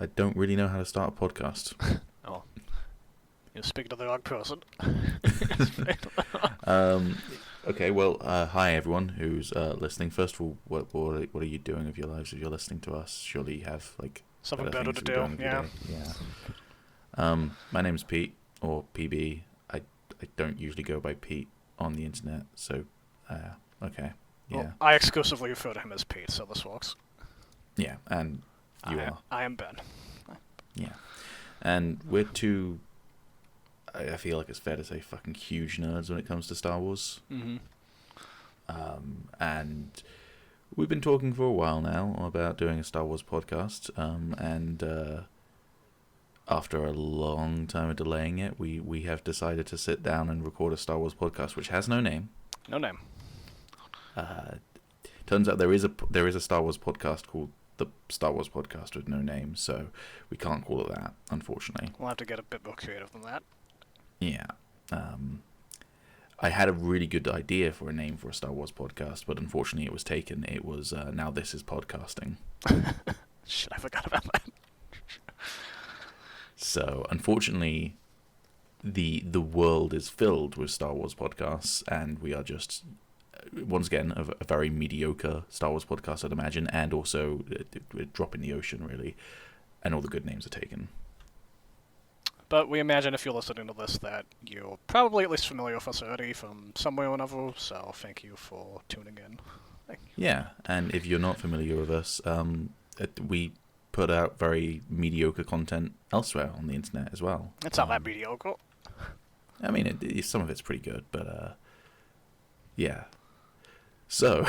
I don't really know how to start a podcast. Oh, you're speaking to the wrong person. Okay, well, hi everyone who's listening. First of all, what are you doing with your lives if you're listening to us? Surely you have like Something better better things to be do, doing with your yeah. day. My name's Pete, or PB. I don't usually go by Pete on the internet, so okay, yeah, Well, I exclusively refer to him as Pete, so this works. yeah, and you are, I am Ben. yeah, and we're two. I feel like it's fair to say fucking huge nerds when it comes to Star Wars. Mm-hmm. And we've been talking for a while now about doing a Star Wars podcast, and after a long time of delaying it, we have decided to sit down and record a Star Wars podcast, which has no name. No name. Turns out there is a Star Wars podcast called the Star Wars Podcast with no name, so we can't call it that, unfortunately. We'll have to get a bit more creative than that. Yeah. I had a really good idea for a name for a Star Wars podcast, but unfortunately it was taken. It was Now This Is Podcasting. Shit, I forgot about that. So, unfortunately, the world is filled with Star Wars podcasts, and we are just, once again, a very mediocre Star Wars podcast, I'd imagine, and also a drop in the ocean, really, and all the good names are taken. But we imagine if you're listening to this that you're probably at least familiar with us already from somewhere or another, so thank you for tuning in. Yeah, and if you're not familiar with us, we put out very mediocre content elsewhere on the internet as well. It's not that mediocre. I mean, some of it's pretty good, but yeah. So,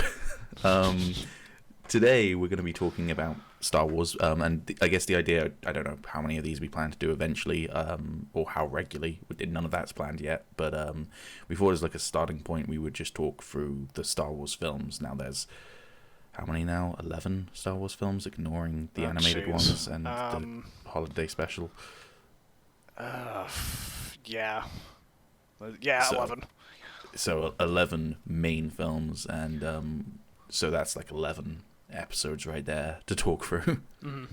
today we're going to be talking about Star Wars, and I guess the idea, I don't know how many of these we plan to do eventually, or how regularly. None of that's planned yet, but we thought as like a starting point we would just talk through the Star Wars films. Now there's, how many now? 11 Star Wars films, ignoring the animated ones and the holiday special. Yeah. Yeah, So, 11. So 11 main films, and so that's like 11 episodes right there to talk through. Mm-hmm.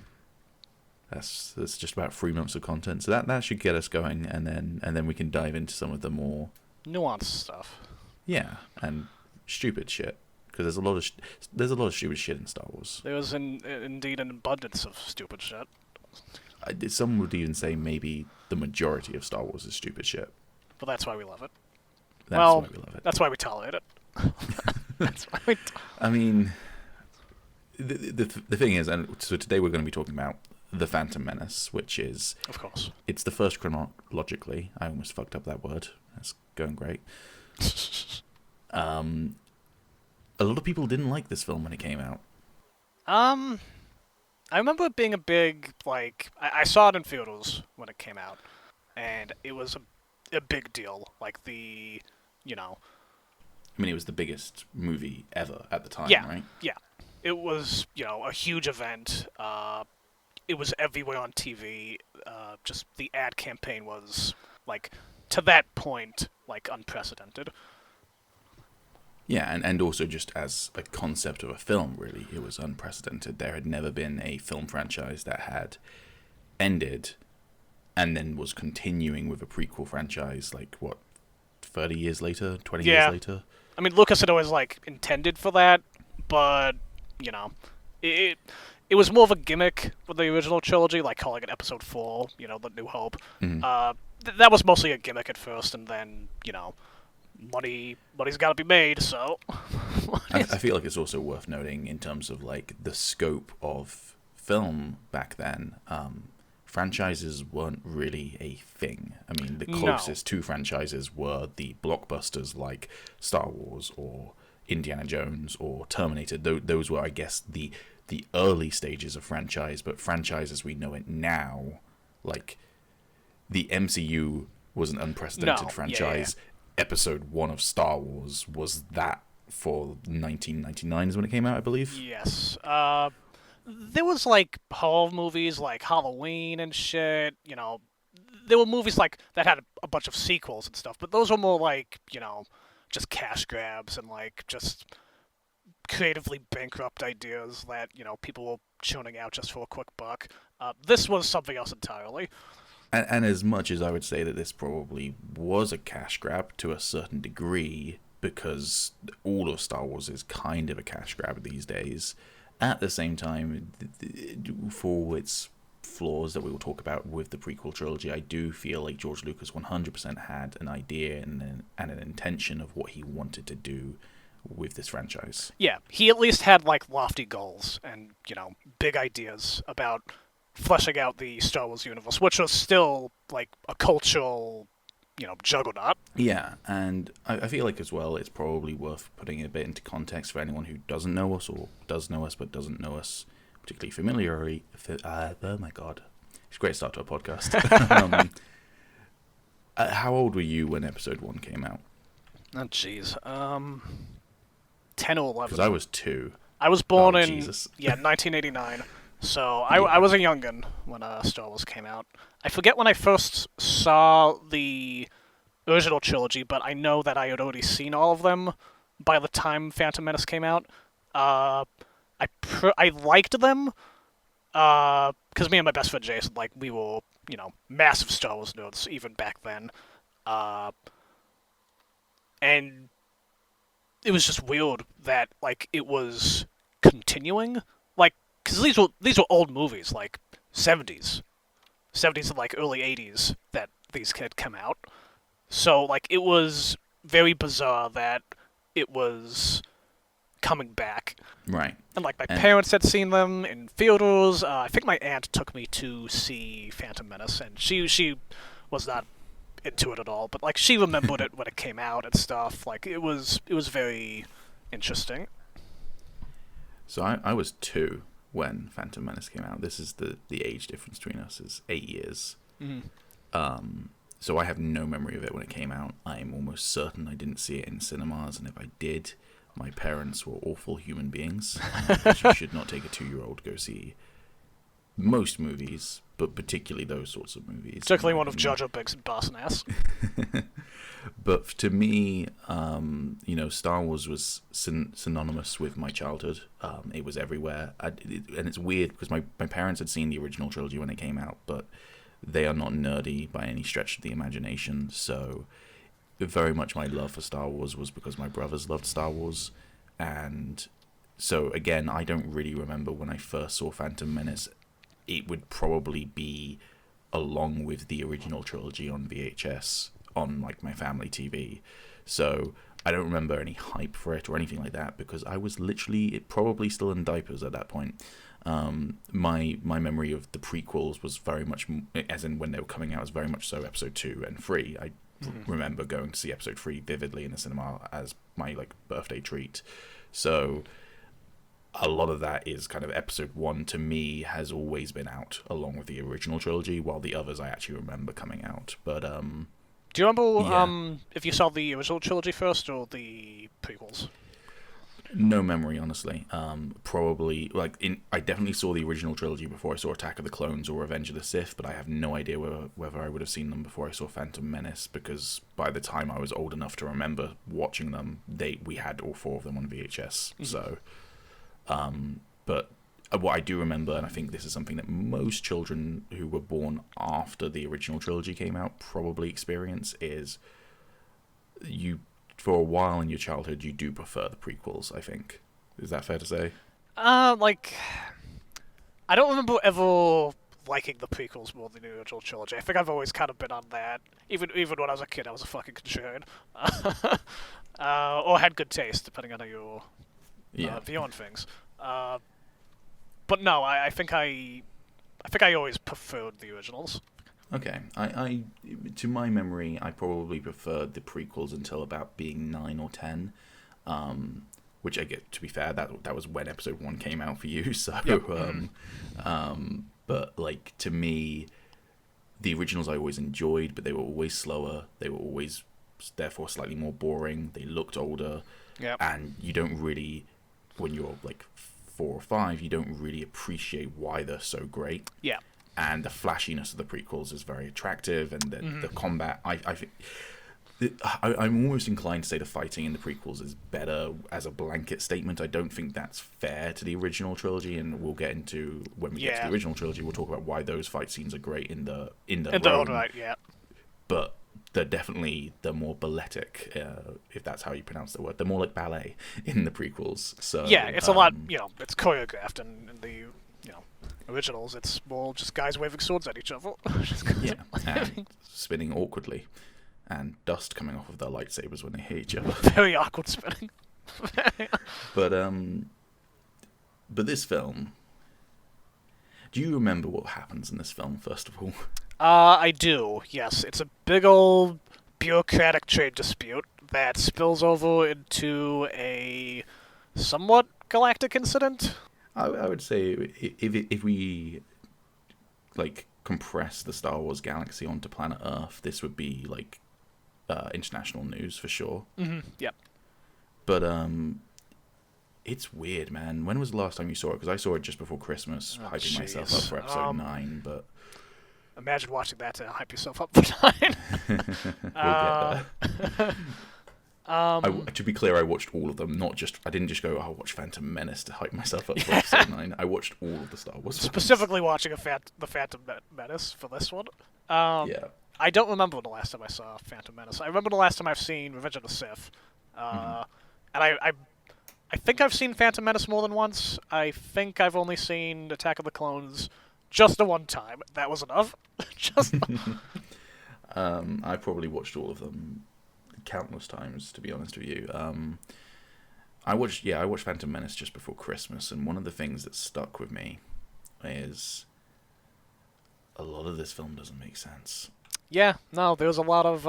That's just about 3 months of content, so that should get us going, and then we can dive into some of the more nuanced stuff. Yeah, and stupid shit, because there's a lot of stupid shit in Star Wars. There's indeed an abundance of stupid shit. Some would even say maybe the majority of Star Wars is stupid shit. But that's why we love it. That's why we love it. That's why we tolerate it. That's why we. I mean, the thing is, and so today we're going to be talking about the Phantom Menace, which is, of course, it's the first chronologically. I almost fucked up that word. That's going great. A lot of people didn't like this film when it came out. I remember it being a big, like, I saw it in theaters when it came out, and it was a big deal. Like, I mean, it was the biggest movie ever at the time, right? Yeah. It was, a huge event. It was everywhere on TV. Just the ad campaign was, like, to that point, like, unprecedented. Yeah, and also just as a concept of a film, really, it was unprecedented. There had never been a film franchise that had ended and then was continuing with a prequel franchise, 30 years later, 20 years later? I mean, Lucas had always, intended for that, but, it was more of a gimmick with the original trilogy, like calling it Episode 4, The New Hope. Mm-hmm. That was mostly a gimmick at first, and then, money's got to be made, so... I feel like it's also worth noting in terms of, the scope of film back then. Franchises weren't really a thing. I mean, the closest to franchises were the blockbusters like Star Wars or Indiana Jones or Terminator. Those were, I guess, the early stages of franchise, but franchise as we know it now, the MCU was an unprecedented franchise. Yeah. Episode 1 of Star Wars was that for 1999 is when it came out, I believe. Yes. There was, horror movies like Halloween and shit, There were movies, that had a bunch of sequels and stuff, but those were more, just cash grabs and, just creatively bankrupt ideas that, people were churning out just for a quick buck. This was something else entirely. And as much as I would say that this probably was a cash grab to a certain degree, because all of Star Wars is kind of a cash grab these days, at the same time, for its flaws that we will talk about with the prequel trilogy, I do feel like George Lucas 100% had an idea and an intention of what he wanted to do with this franchise. Yeah, he at least had like lofty goals and, big ideas about fleshing out the Star Wars universe, which was still like a cultural, juggernaut. Yeah, and I feel like as well it's probably worth putting it a bit into context for anyone who doesn't know us or does know us but doesn't know us particularly familiarly. Oh my god. It's a great start to a podcast. How old were you when episode 1 came out? Oh, jeez. 10 or 11. Because I was 2. I was born in Jesus. 1989. So I was a youngin' when Star Wars came out. I forget when I first saw the original trilogy, but I know that I had already seen all of them by the time Phantom Menace came out. I liked them because me and my best friend Jason, like, we were massive Star Wars nerds even back then, and it was just weird that like it was continuing, like. Because these were old movies, like 70s and like early 80s that these had come out. So like it was very bizarre that it was coming back. Right. And like my parents had seen them in theaters. I think my aunt took me to see Phantom Menace, and she was not into it at all. But like she remembered it when it came out and stuff. Like it was very interesting. So I was 2 when Phantom Menace came out. This is the age difference between us is 8 years. Mm-hmm. So I have no memory of it when it came out. I'm almost certain I didn't see it in cinemas, and if I did, my parents were awful human beings. Because you should not take a 2-year-old to go see most movies, but particularly those sorts of movies. Particularly one of Jar Jar Binks and Boss Nass. But to me, Star Wars was synonymous with my childhood. It was everywhere. And it's weird because my parents had seen the original trilogy when it came out, but they are not nerdy by any stretch of the imagination. So very much my love for Star Wars was because my brothers loved Star Wars. And so, again, I don't really remember when I first saw Phantom Menace. It would probably be along with the original trilogy on VHS on like my family TV. So I don't remember any hype for it or anything like that because I was literally probably still in diapers at that point. My memory of the prequels was very much, as in when they were coming out, was very much so episode 2 and 3. I remember going to see episode 3 vividly in the cinema as my like birthday treat. So a lot of that is kind of episode 1 to me has always been out along with the original trilogy, while the others I actually remember coming out. But do you remember if you saw the original trilogy first or the prequels? No memory, honestly. Probably I definitely saw the original trilogy before I saw Attack of the Clones or Revenge of the Sith, but I have no idea whether I would have seen them before I saw Phantom Menace, because by the time I was old enough to remember watching them, we had all 4 of them on VHS. Mm-hmm. So, but what I do remember, and I think this is something that most children who were born after the original trilogy came out probably experience, is for a while in your childhood, you do prefer the prequels, I think. Is that fair to say? I don't remember ever liking the prequels more than the original trilogy. I think I've always kind of been on that. Even when I was a kid, I was a fucking contrarian. Or had good taste, depending on how you view on things. But no, I think I always preferred the originals. Okay, I to my memory, I probably preferred the prequels until about being 9 or 10, which I get, to be fair, that was when episode 1 came out for you. So, yep. But like to me, the originals I always enjoyed, but they were always slower. They were always therefore slightly more boring. They looked older, yep. And you don't really, when you're like 4 or 5, you don't really appreciate why they're so great. Yeah. And the flashiness of the prequels is very attractive, and the combat, I think, I'm almost inclined to say the fighting in the prequels is better as a blanket statement. I don't think that's fair to the original trilogy, and we'll get into when we get to the original trilogy. We'll talk about why those fight scenes are great in the Rome, right, yeah. But they're definitely the more balletic, if that's how you pronounce the word. They're more like ballet in the prequels. So yeah, it's a lot. It's choreographed, and in the originals, it's more just guys waving swords at each other. Yeah, and spinning awkwardly. And dust coming off of their lightsabers when they hit each other. Very awkward spinning. But this film. Do you remember what happens in this film? First of all, I do. Yes, it's a big old bureaucratic trade dispute that spills over into a somewhat galactic incident. I would say if we compress the Star Wars galaxy onto planet Earth, this would be international news for sure. Mm-hmm. Yep. But it's weird, man. When was the last time you saw it? Because I saw it just before Christmas, hyping myself up for episode 9. But imagine watching that to hype yourself up for 9. We'll get there. To be clear, I watched all of them. I didn't just go, I'll watch Phantom Menace to hype myself up for episode 9. I watched all of the Star Wars films. Specifically watching the Phantom Menace for this one. Yeah. I don't remember the last time I saw Phantom Menace. I remember the last time I've seen Revenge of the Sith. And I think I've seen Phantom Menace more than once. I think I've only seen Attack of the Clones just the one time. That was enough. I probably watched all of them countless times, to be honest with you. I watched Phantom Menace just before Christmas, and one of the things that stuck with me is a lot of this film doesn't make sense. Yeah, no, there's a lot of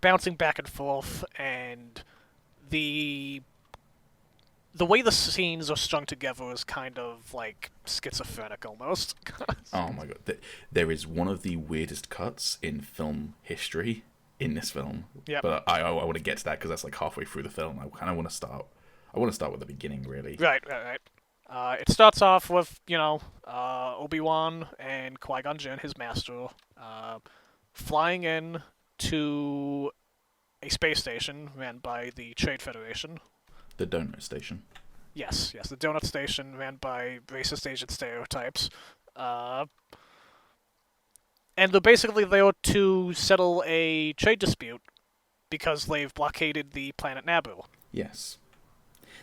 bouncing back and forth, and the way the scenes are strung together is kind of like schizophrenic almost. Oh my god, there is one of the weirdest cuts in film history in this film. Yeah. But I want to get to that because that's like halfway through the film. I kind of want to start. I want to start with the beginning, really. Right. It starts off with, Obi-Wan and Qui-Gon Jinn, his master, flying in to a space station ran by the Trade Federation. The donut station. Yes, the donut station ran by racist Asian stereotypes. And they're basically there to settle a trade dispute because they've blockaded the planet Naboo. Yes.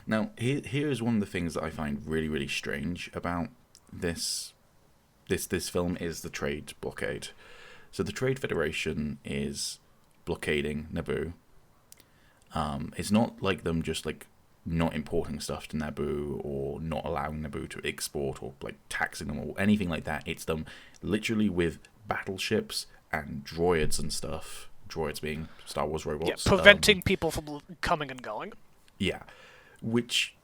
Now, here is one of the things that I find really, really strange about this film is the Trade Blockade. So the Trade Federation is blockading Naboo. It's not like them just not importing stuff to Naboo or not allowing Naboo to export or taxing them or anything like that. It's them literally with battleships and droids and stuff. Droids being Star Wars robots. Yeah, preventing people from coming and going. Yeah. Which,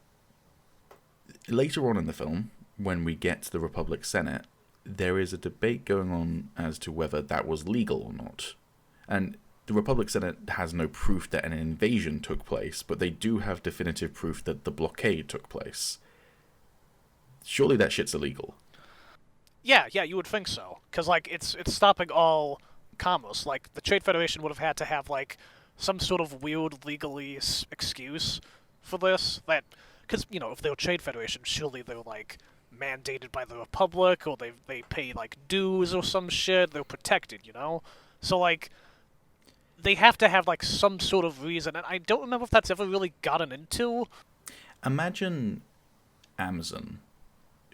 later on in the film, when we get to the Republic Senate, there is a debate going on as to whether that was legal or not. And the Republic Senate has no proof that an invasion took place, but they do have definitive proof that the blockade took place. Surely that shit's illegal. Yeah, you would think so. Because, it's stopping all commerce. The Trade Federation would have had to have, some sort of weird legally excuse for this. Because, if they're a Trade Federation, surely they're, mandated by the Republic, or they pay, dues or some shit. They're protected, So, they have to have, some sort of reason. And I don't remember if that's ever really gotten into. Imagine Amazon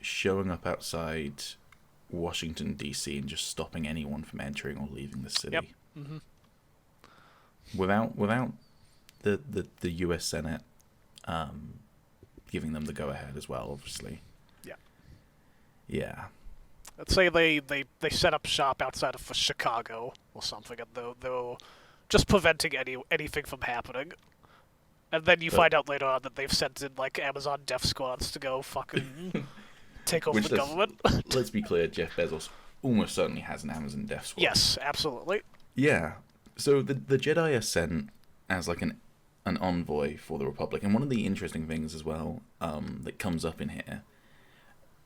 showing up outside Washington, D.C. and just stopping anyone from entering or leaving the city. Yep. Mm-hmm. Without the U.S. Senate giving them the go-ahead as well, obviously. Yeah. Let's say they set up shop outside of Chicago or something, and they're just preventing anything from happening. And then you find out later on that they've sent in, Amazon death squads to go fucking take over the government. Let's be clear, Jeff Bezos almost certainly has an Amazon death squad. Yes, absolutely. Yeah. So the Jedi are sent as, an envoy for the Republic. And one of the interesting things as well that comes up in here,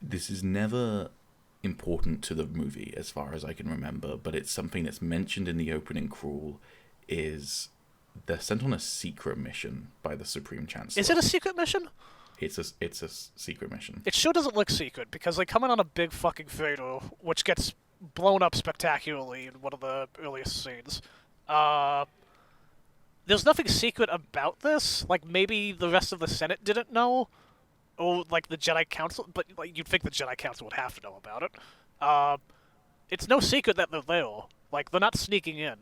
this is never important to the movie as far as I can remember, but it's something that's mentioned in the opening crawl is they're sent on a secret mission by the Supreme Chancellor. Is it a secret mission? It's a secret mission. It sure doesn't look secret, because they come in on a big fucking freighter, which gets blown up spectacularly in one of the earliest scenes. There's nothing secret about this. Like, maybe the rest of the Senate didn't know, or, like, the Jedi Council, but like, you'd think the Jedi Council would have to know about it. It's no secret that they're there. Like, they're not sneaking in.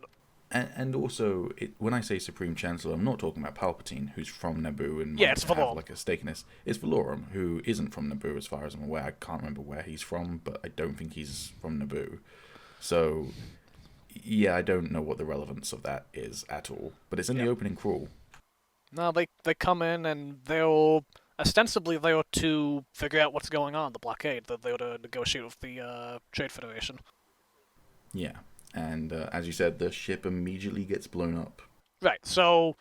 And also, when I say Supreme Chancellor, I'm not talking about Palpatine, who's from Naboo and it's have Valorum. like a stake in this. It's Valorum, who isn't from Naboo as far as I'm aware. I can't remember where he's from, but I don't think he's from Naboo. So, yeah, I don't know what the relevance of that is at all. But it's in the opening crawl. No, they come in and they'll ostensibly there to figure out what's going on, the blockade. They're there to negotiate with the Trade Federation. Yeah. And as you said, the ship immediately gets blown up. Right, so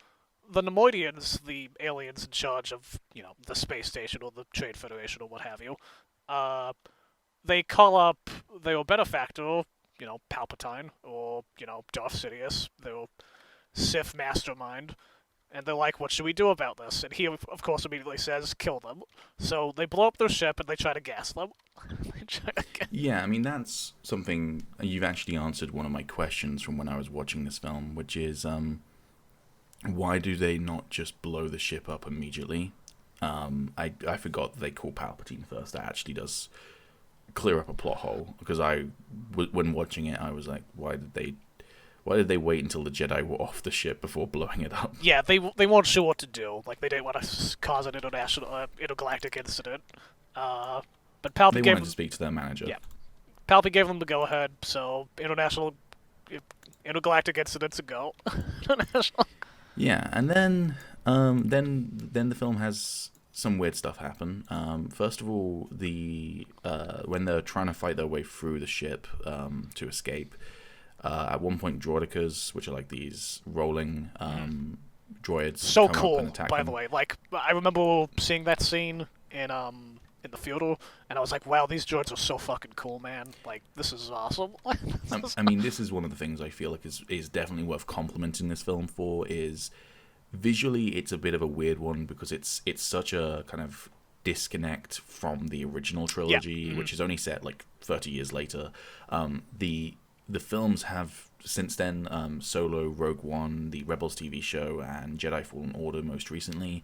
the Nemoidians, the aliens in charge of, the space station or the Trade Federation or what have you, they call up their benefactor, Palpatine, or, Darth Sidious, their Sith mastermind, and they're like, what should we do about this? And he, of course, immediately says, kill them. So they blow up their ship and they try to gas them. Yeah, I mean, that's something... You've actually answered one of my questions from when I was watching this film, which is, why do they not just blow the ship up immediately? I forgot that they call Palpatine first. That actually does clear up a plot hole, because when watching it, I was like, why did they wait until the Jedi were off the ship before blowing it up? Yeah, they weren't sure what to do. Like, they didn't want to cause an intergalactic incident. But Palpatine They wanted to speak to their manager. Yeah. Palpatine gave them the go-ahead, so intergalactic incidents a go. Yeah, and then the film has some weird stuff happen. First of all, when they're trying to fight their way through the ship to escape, at one point droidekas, which are like these rolling droids, so come cool, up and attack by them. the way. Like, I remember seeing that scene in the theater, and I was like, wow, these droids are so fucking cool, man. Like, this is awesome. I mean, this is one of the things I feel like is definitely worth complimenting this film for, is visually it's a bit of a weird one, because it's such a kind of disconnect from the original trilogy, which is only set like 30 years later. The films have since then, Solo, Rogue One, the Rebels TV show, and Jedi Fallen Order most recently,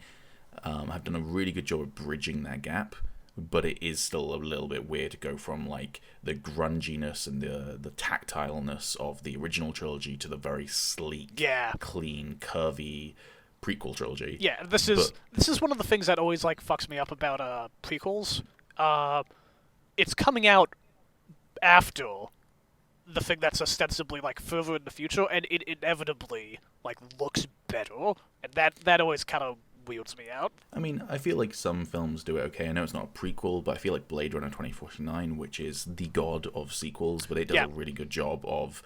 have done a really good job of bridging that gap. But it is still a little bit weird to go from like the grunginess and the tactileness of the original trilogy to the very sleek, clean, curvy prequel trilogy. Yeah, this is one of the things that always like fucks me up about prequels. It's coming out after the thing that's ostensibly like further in the future, and it inevitably like looks better, and that always kind of weirds me out. I mean, I feel like some films do it okay. I know it's not a prequel, but I feel like Blade Runner 2049, which is the god of sequels, but it does a really good job of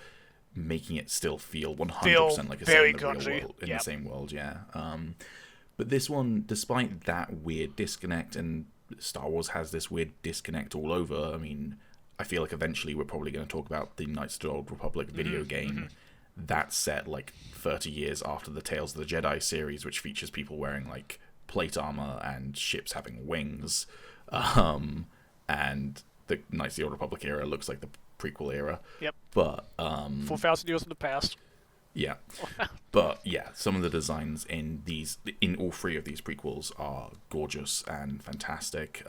making it still feel 100% like it's in the real world, in the same world, But this one, despite that weird disconnect, and Star Wars has this weird disconnect all over, I mean, I feel like eventually we're probably going to talk about the Knights of the Old Republic video game. That's set like 30 years after the Tales of the Jedi series, which features people wearing like plate armor and ships having wings. And the Knights of the Old Republic era looks like the prequel era. Yep. But 4,000 years in the past. Yeah. But yeah, some of the designs in all three of these prequels are gorgeous and fantastic.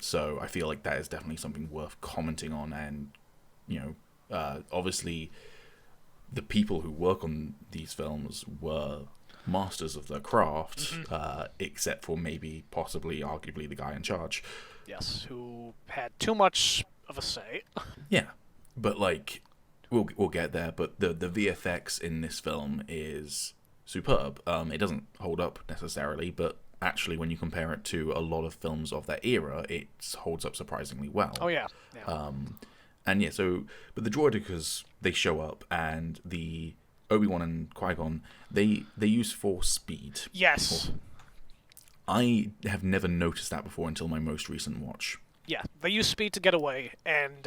So I feel like that is definitely something worth commenting on, and obviously the people who work on these films were masters of their craft, except for maybe, possibly, arguably the guy in charge. Yes, who had too much of a say. Yeah, but like, we'll get there, but the VFX in this film is superb. It doesn't hold up necessarily, but actually when you compare it to a lot of films of that era, it holds up surprisingly well. Oh yeah. And yeah, but the droidekas, they show up, and the Obi-Wan and Qui-Gon, they use Force speed. Yes. I have never noticed that before until my most recent watch. Yeah, they use speed to get away, and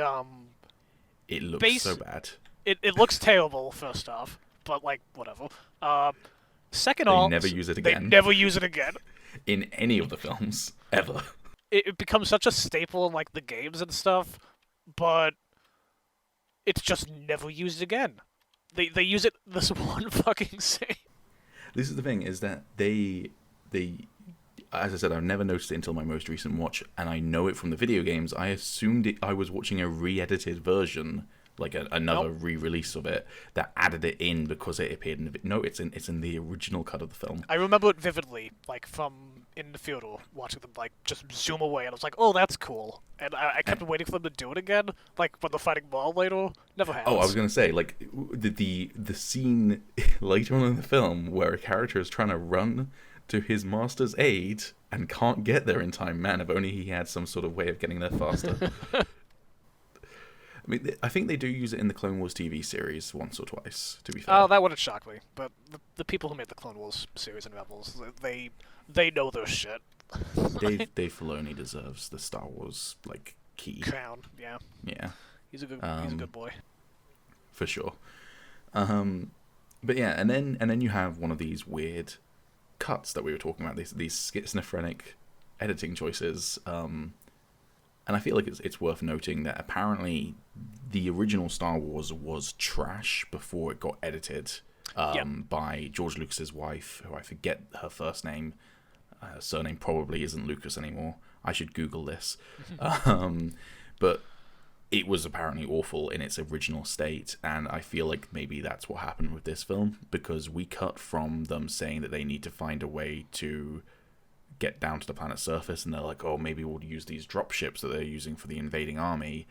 it looks so bad. It looks terrible, first off, but like whatever. Second They off, never use it they again. never use it again. In any of the films ever. It becomes such a staple in like the games and stuff, but it's just never used again. They use it this one fucking scene. This is the thing, is that they as I said, I've never noticed it until my most recent watch, and I know it from the video games. I assumed I was watching a re-edited version, like another re-release of it, that added it in because it appeared in the No, it's in the original cut of the film. I remember it vividly, like from in the theater, watching them like just zoom away, and I was like, oh, that's cool. And I kept waiting for them to do it again, like when they're fighting Maul later. Never happens. Oh, I was going to say, like, the scene later on in the film where a character is trying to run to his master's aid and can't get there in time. Man, if only he had some sort of way of getting there faster. I mean, I think they do use it in the Clone Wars TV series once or twice, to be fair. Oh, that wouldn't shock me. But the people who made the Clone Wars series and Rebels, they know their shit. Dave Filoni deserves the Star Wars, like, key crown. Yeah. Yeah. He's a good boy. For sure. But yeah, and then you have one of these weird cuts that we were talking about, these schizophrenic editing choices, and I feel like it's worth noting that apparently the original Star Wars was trash before it got edited by George Lucas's wife, who I forget her first name. Her surname probably isn't Lucas anymore. I should Google this. But it was apparently awful in its original state, and I feel like maybe that's what happened with this film, because we cut from them saying that they need to find a way to get down to the planet's surface, and they're like, oh, maybe we'll use these drop ships that they're using for the invading army,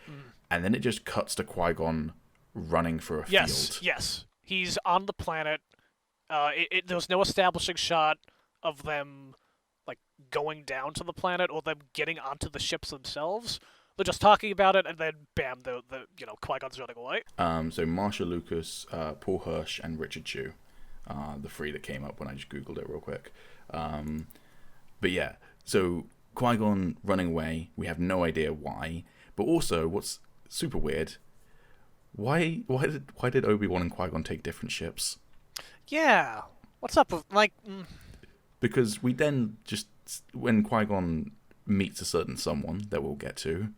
and then it just cuts to Qui-Gon running for a field. Yes. He's on the planet. There was no establishing shot of them like going down to the planet or them getting onto the ships themselves. They're just talking about it, and then bam, the Qui-Gon's running away. So Marsha Lucas, Paul Hirsch, and Richard Chew, the three that came up when I just Googled it real quick. But yeah, so Qui-Gon running away, we have no idea why. But also, what's super weird, why did Obi-Wan and Qui-Gon take different ships? Yeah, what's up with, like... Because we then just, when Qui-Gon meets a certain someone that we'll get to,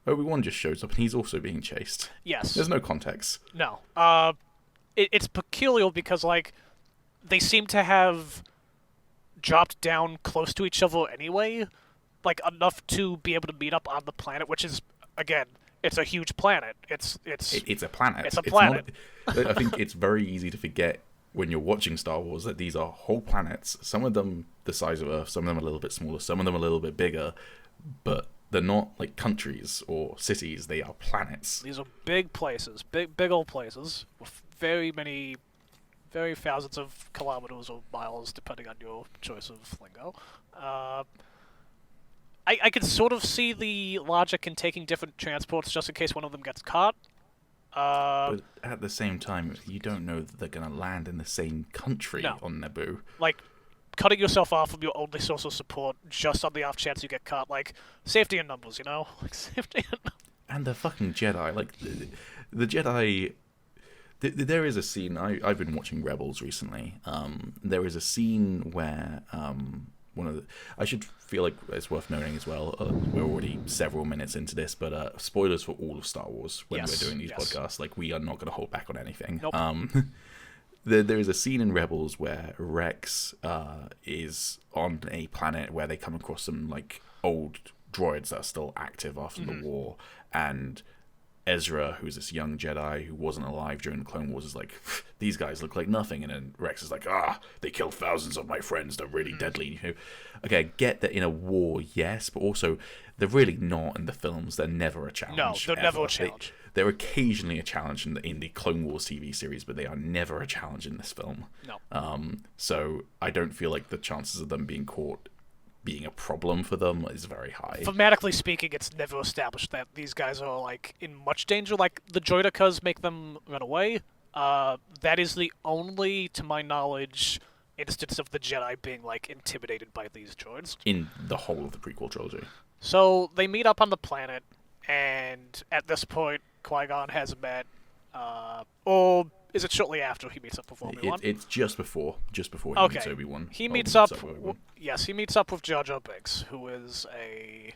Obi-Wan just shows up and he's also being chased. Yes. There's no context. No. It's peculiar because, like, they seem to have dropped down close to each other anyway, like, enough to be able to meet up on the planet, which is, again, it's a huge planet. It's a planet. It's a planet. I think it's very easy to forget when you're watching Star Wars that these are whole planets. Some of them the size of Earth, some of them a little bit smaller, some of them a little bit bigger, but they're not like countries or cities. They are planets. These are big places, big old places with very thousands of kilometers or miles, depending on your choice of lingo. I can sort of see the logic in taking different transports just in case one of them gets caught. But at the same time, you don't know that they're going to land in the same country on Naboo. Like, cutting yourself off from your only source of support just on the off chance you get caught. Like, safety in numbers, you know? Like, safety in numbers. And the fucking Jedi. Like, the Jedi... There is a scene... I've been watching Rebels recently. There is a scene where... one of the... I should feel like it's worth noting as well. We're already several minutes into this, but spoilers for all of Star Wars when we're doing these podcasts. Like, we are not going to hold back on anything. Nope. There is a scene in Rebels where Rex is on a planet where they come across some like old droids that are still active after the war, and Ezra, who's this young Jedi who wasn't alive during the Clone Wars, is like, these guys look like nothing. And then Rex is like, they killed thousands of my friends. They're really deadly. You know? Okay, I get that in a war, yes, but also they're really not in the films. They're never a challenge. No, they're never a challenge. They're occasionally a challenge in the Clone Wars TV series, but they are never a challenge in this film. No. So I don't feel like the chances of them being caught being a problem for them is very high. Thematically speaking, it's never established that these guys are like in much danger. Like the droidekas make them run away. That is the only, to my knowledge, instance of the Jedi being like intimidated by these droids in the whole of the prequel trilogy. So they meet up on the planet, and at this point, Qui-Gon has met, or Is it shortly after he meets up with Obi-Wan? It's just before he meets Obi-Wan. He meets up. Yes, he meets up with Jar Jar Binks, who is a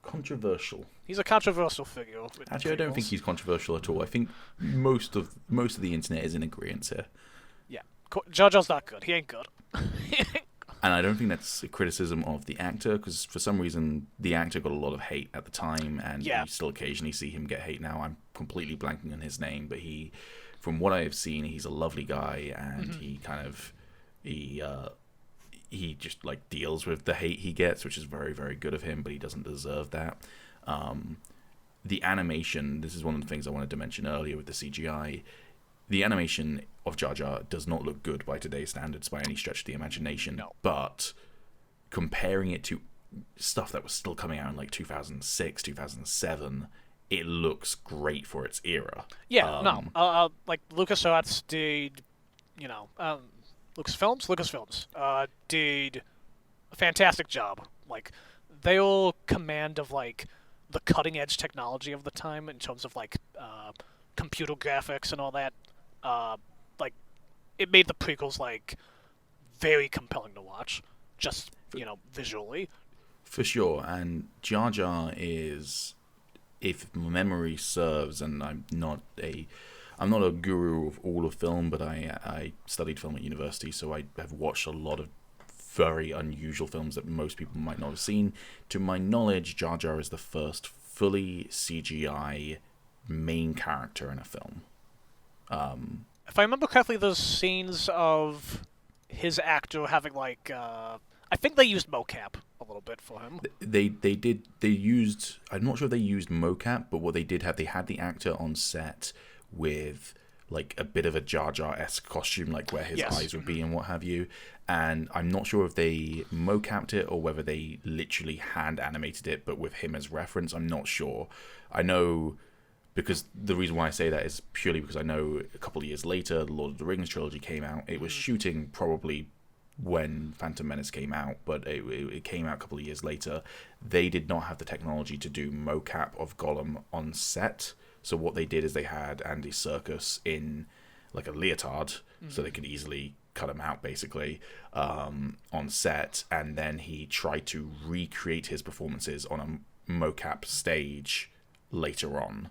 controversial. He's a controversial figure. Actually, I don't think he's controversial at all. I think most of the internet is in agreement here. Yeah, Jar Jar's not good. He ain't good. And I don't think that's a criticism of the actor, because for some reason the actor got a lot of hate at the time, and you still occasionally see him get hate now. I'm completely blanking on his name, but from what I have seen, he's a lovely guy, and he just like deals with the hate he gets, which is very, very good of him, but he doesn't deserve that. The animation, this is one of the things I wanted to mention earlier with the CGI. The animation of Jar Jar does not look good by today's standards by any stretch of the imagination. No. But comparing it to stuff that was still coming out in like 2006, 2007, it looks great for its era. Yeah, like LucasArts did, Lucasfilms did a fantastic job. Like, they all command of like the cutting edge technology of the time in terms of like computer graphics and all that. Like, it made the prequels like very compelling to watch, just visually. For sure, and Jar Jar is, if memory serves, and I'm not a guru of all of film, but I studied film at university, so I have watched a lot of very unusual films that most people might not have seen. To my knowledge, Jar Jar is the first fully CGI main character in a film. If I remember correctly, those scenes of his actor having like, I think they used mocap a little bit for him. They used, I'm not sure if they used mocap, but what they did have, they had the actor on set with like a bit of a Jar Jar-esque costume, like where his eyes would be and what have you. And I'm not sure if they mocapped it or whether they literally hand animated it, but with him as reference. I'm not sure. I know, because the reason why I say that is purely because I know a couple of years later, the Lord of the Rings trilogy came out. It was shooting probably when Phantom Menace came out, but it came out a couple of years later. They did not have the technology to do mocap of Gollum on set. So what they did is they had Andy Serkis in like a leotard, so they could easily cut him out basically on set, and then he tried to recreate his performances on a mocap stage later on.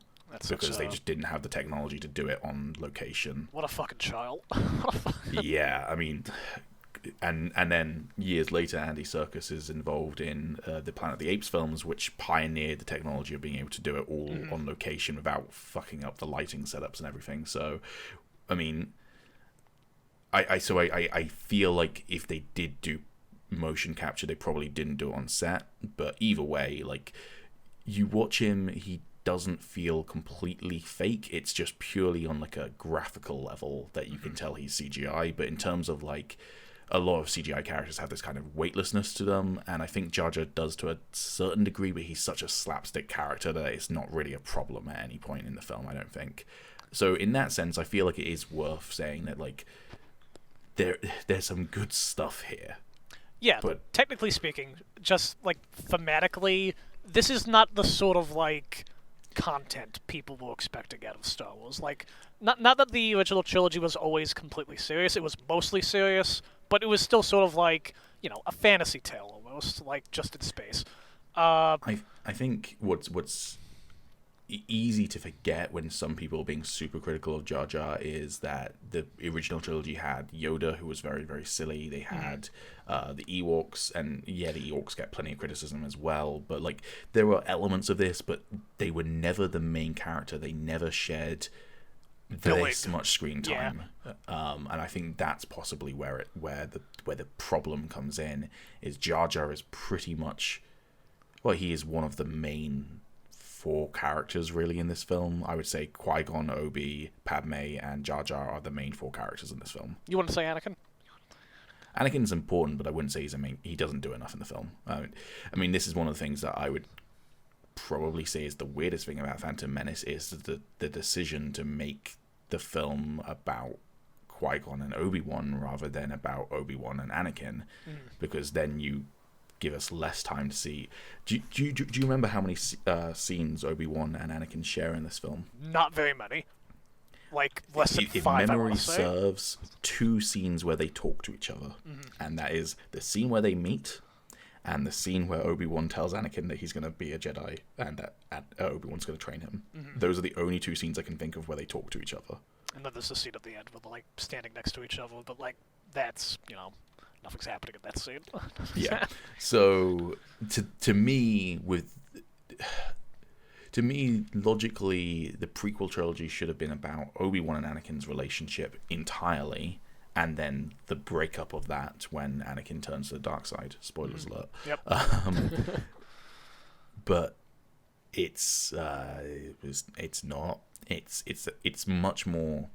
Because they just didn't have the technology to do it on location. What a fucking child. Yeah, I mean, and then years later, Andy Serkis is involved in the Planet of the Apes films, which pioneered the technology of being able to do it all on location without fucking up the lighting setups and everything. So, I mean, I feel like if they did do motion capture, they probably didn't do it on set. But either way, like, you watch him, he doesn't feel completely fake. It's just purely on like a graphical level that you can tell he's CGI. But in terms of like, a lot of CGI characters have this kind of weightlessness to them, and I think Jar Jar does to a certain degree, but he's such a slapstick character that it's not really a problem at any point in the film, I don't think. So in that sense, I feel like it is worth saying that like there's some good stuff here. Yeah, but technically speaking, just like thematically, this is not the sort of like content people were expecting out of Star Wars. Like, not that the original trilogy was always completely serious. It was mostly serious, but it was still sort of like, a fantasy tale almost, like just in space. I think what's easy to forget when some people are being super critical of Jar Jar is that the original trilogy had Yoda, who was very, very silly. They had the Ewoks, and the Ewoks get plenty of criticism as well. But like, there were elements of this, but they were never the main character. They never shared this much screen time. And I think that's possibly where the problem comes in. Is Jar Jar is pretty much, well, he is one of the main 4 characters really in this film. I would say Qui-Gon, Obi, Padme, and Jar Jar are the main 4 characters in this film. You want to say Anakin? Anakin's important, but I wouldn't say he's he doesn't do enough in the film. I mean, this is one of the things that I would probably say is the weirdest thing about Phantom Menace is the decision to make the film about Qui-Gon and Obi-Wan rather than about Obi-Wan and Anakin, because then you give us less time to see. Do you remember how many scenes Obi-Wan and Anakin share in this film? Not very many. like less than if 5. memory serves, 2 scenes where they talk to each other, and that is the scene where they meet, and the scene where Obi-Wan tells Anakin that he's going to be a Jedi and that Obi-Wan's going to train him. Those are the only 2 scenes I can think of where they talk to each other. And then there's the scene at the end where they're like standing next to each other, but like that's nothing's happening in that scene. Yeah. So to me, logically, the prequel trilogy should have been about Obi-Wan and Anakin's relationship entirely, and then the breakup of that when Anakin turns to the dark side. Spoilers alert. Yep. But it's not. It's much more.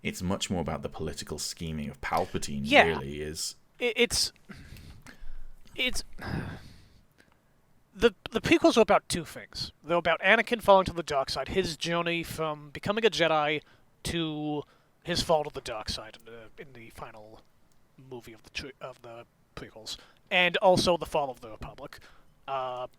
It's much more about the political scheming of Palpatine. Yeah. Really is. It's the prequels are about 2 things. They're about Anakin falling to the dark side, his journey from becoming a Jedi to his fall to the dark side in the final movie of the prequels, and also the fall of the Republic,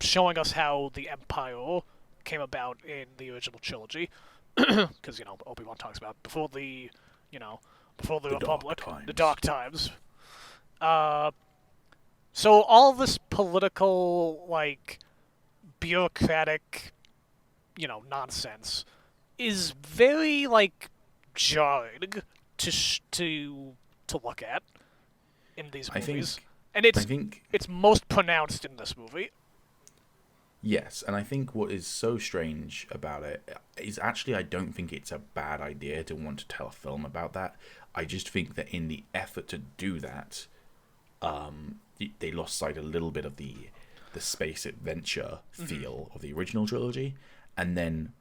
showing us how the Empire came about in the original trilogy, because Obi-Wan talks about before the Republic, the Dark Times. So all this political, like, bureaucratic, nonsense is very, like, jarring to look at in these movies. And I think it's most pronounced in this movie. Yes, and I think what is so strange about it is actually I don't think it's a bad idea to want to tell a film about that. I just think that in the effort to do that, they lost sight a little bit of the space adventure feel of the original trilogy, and then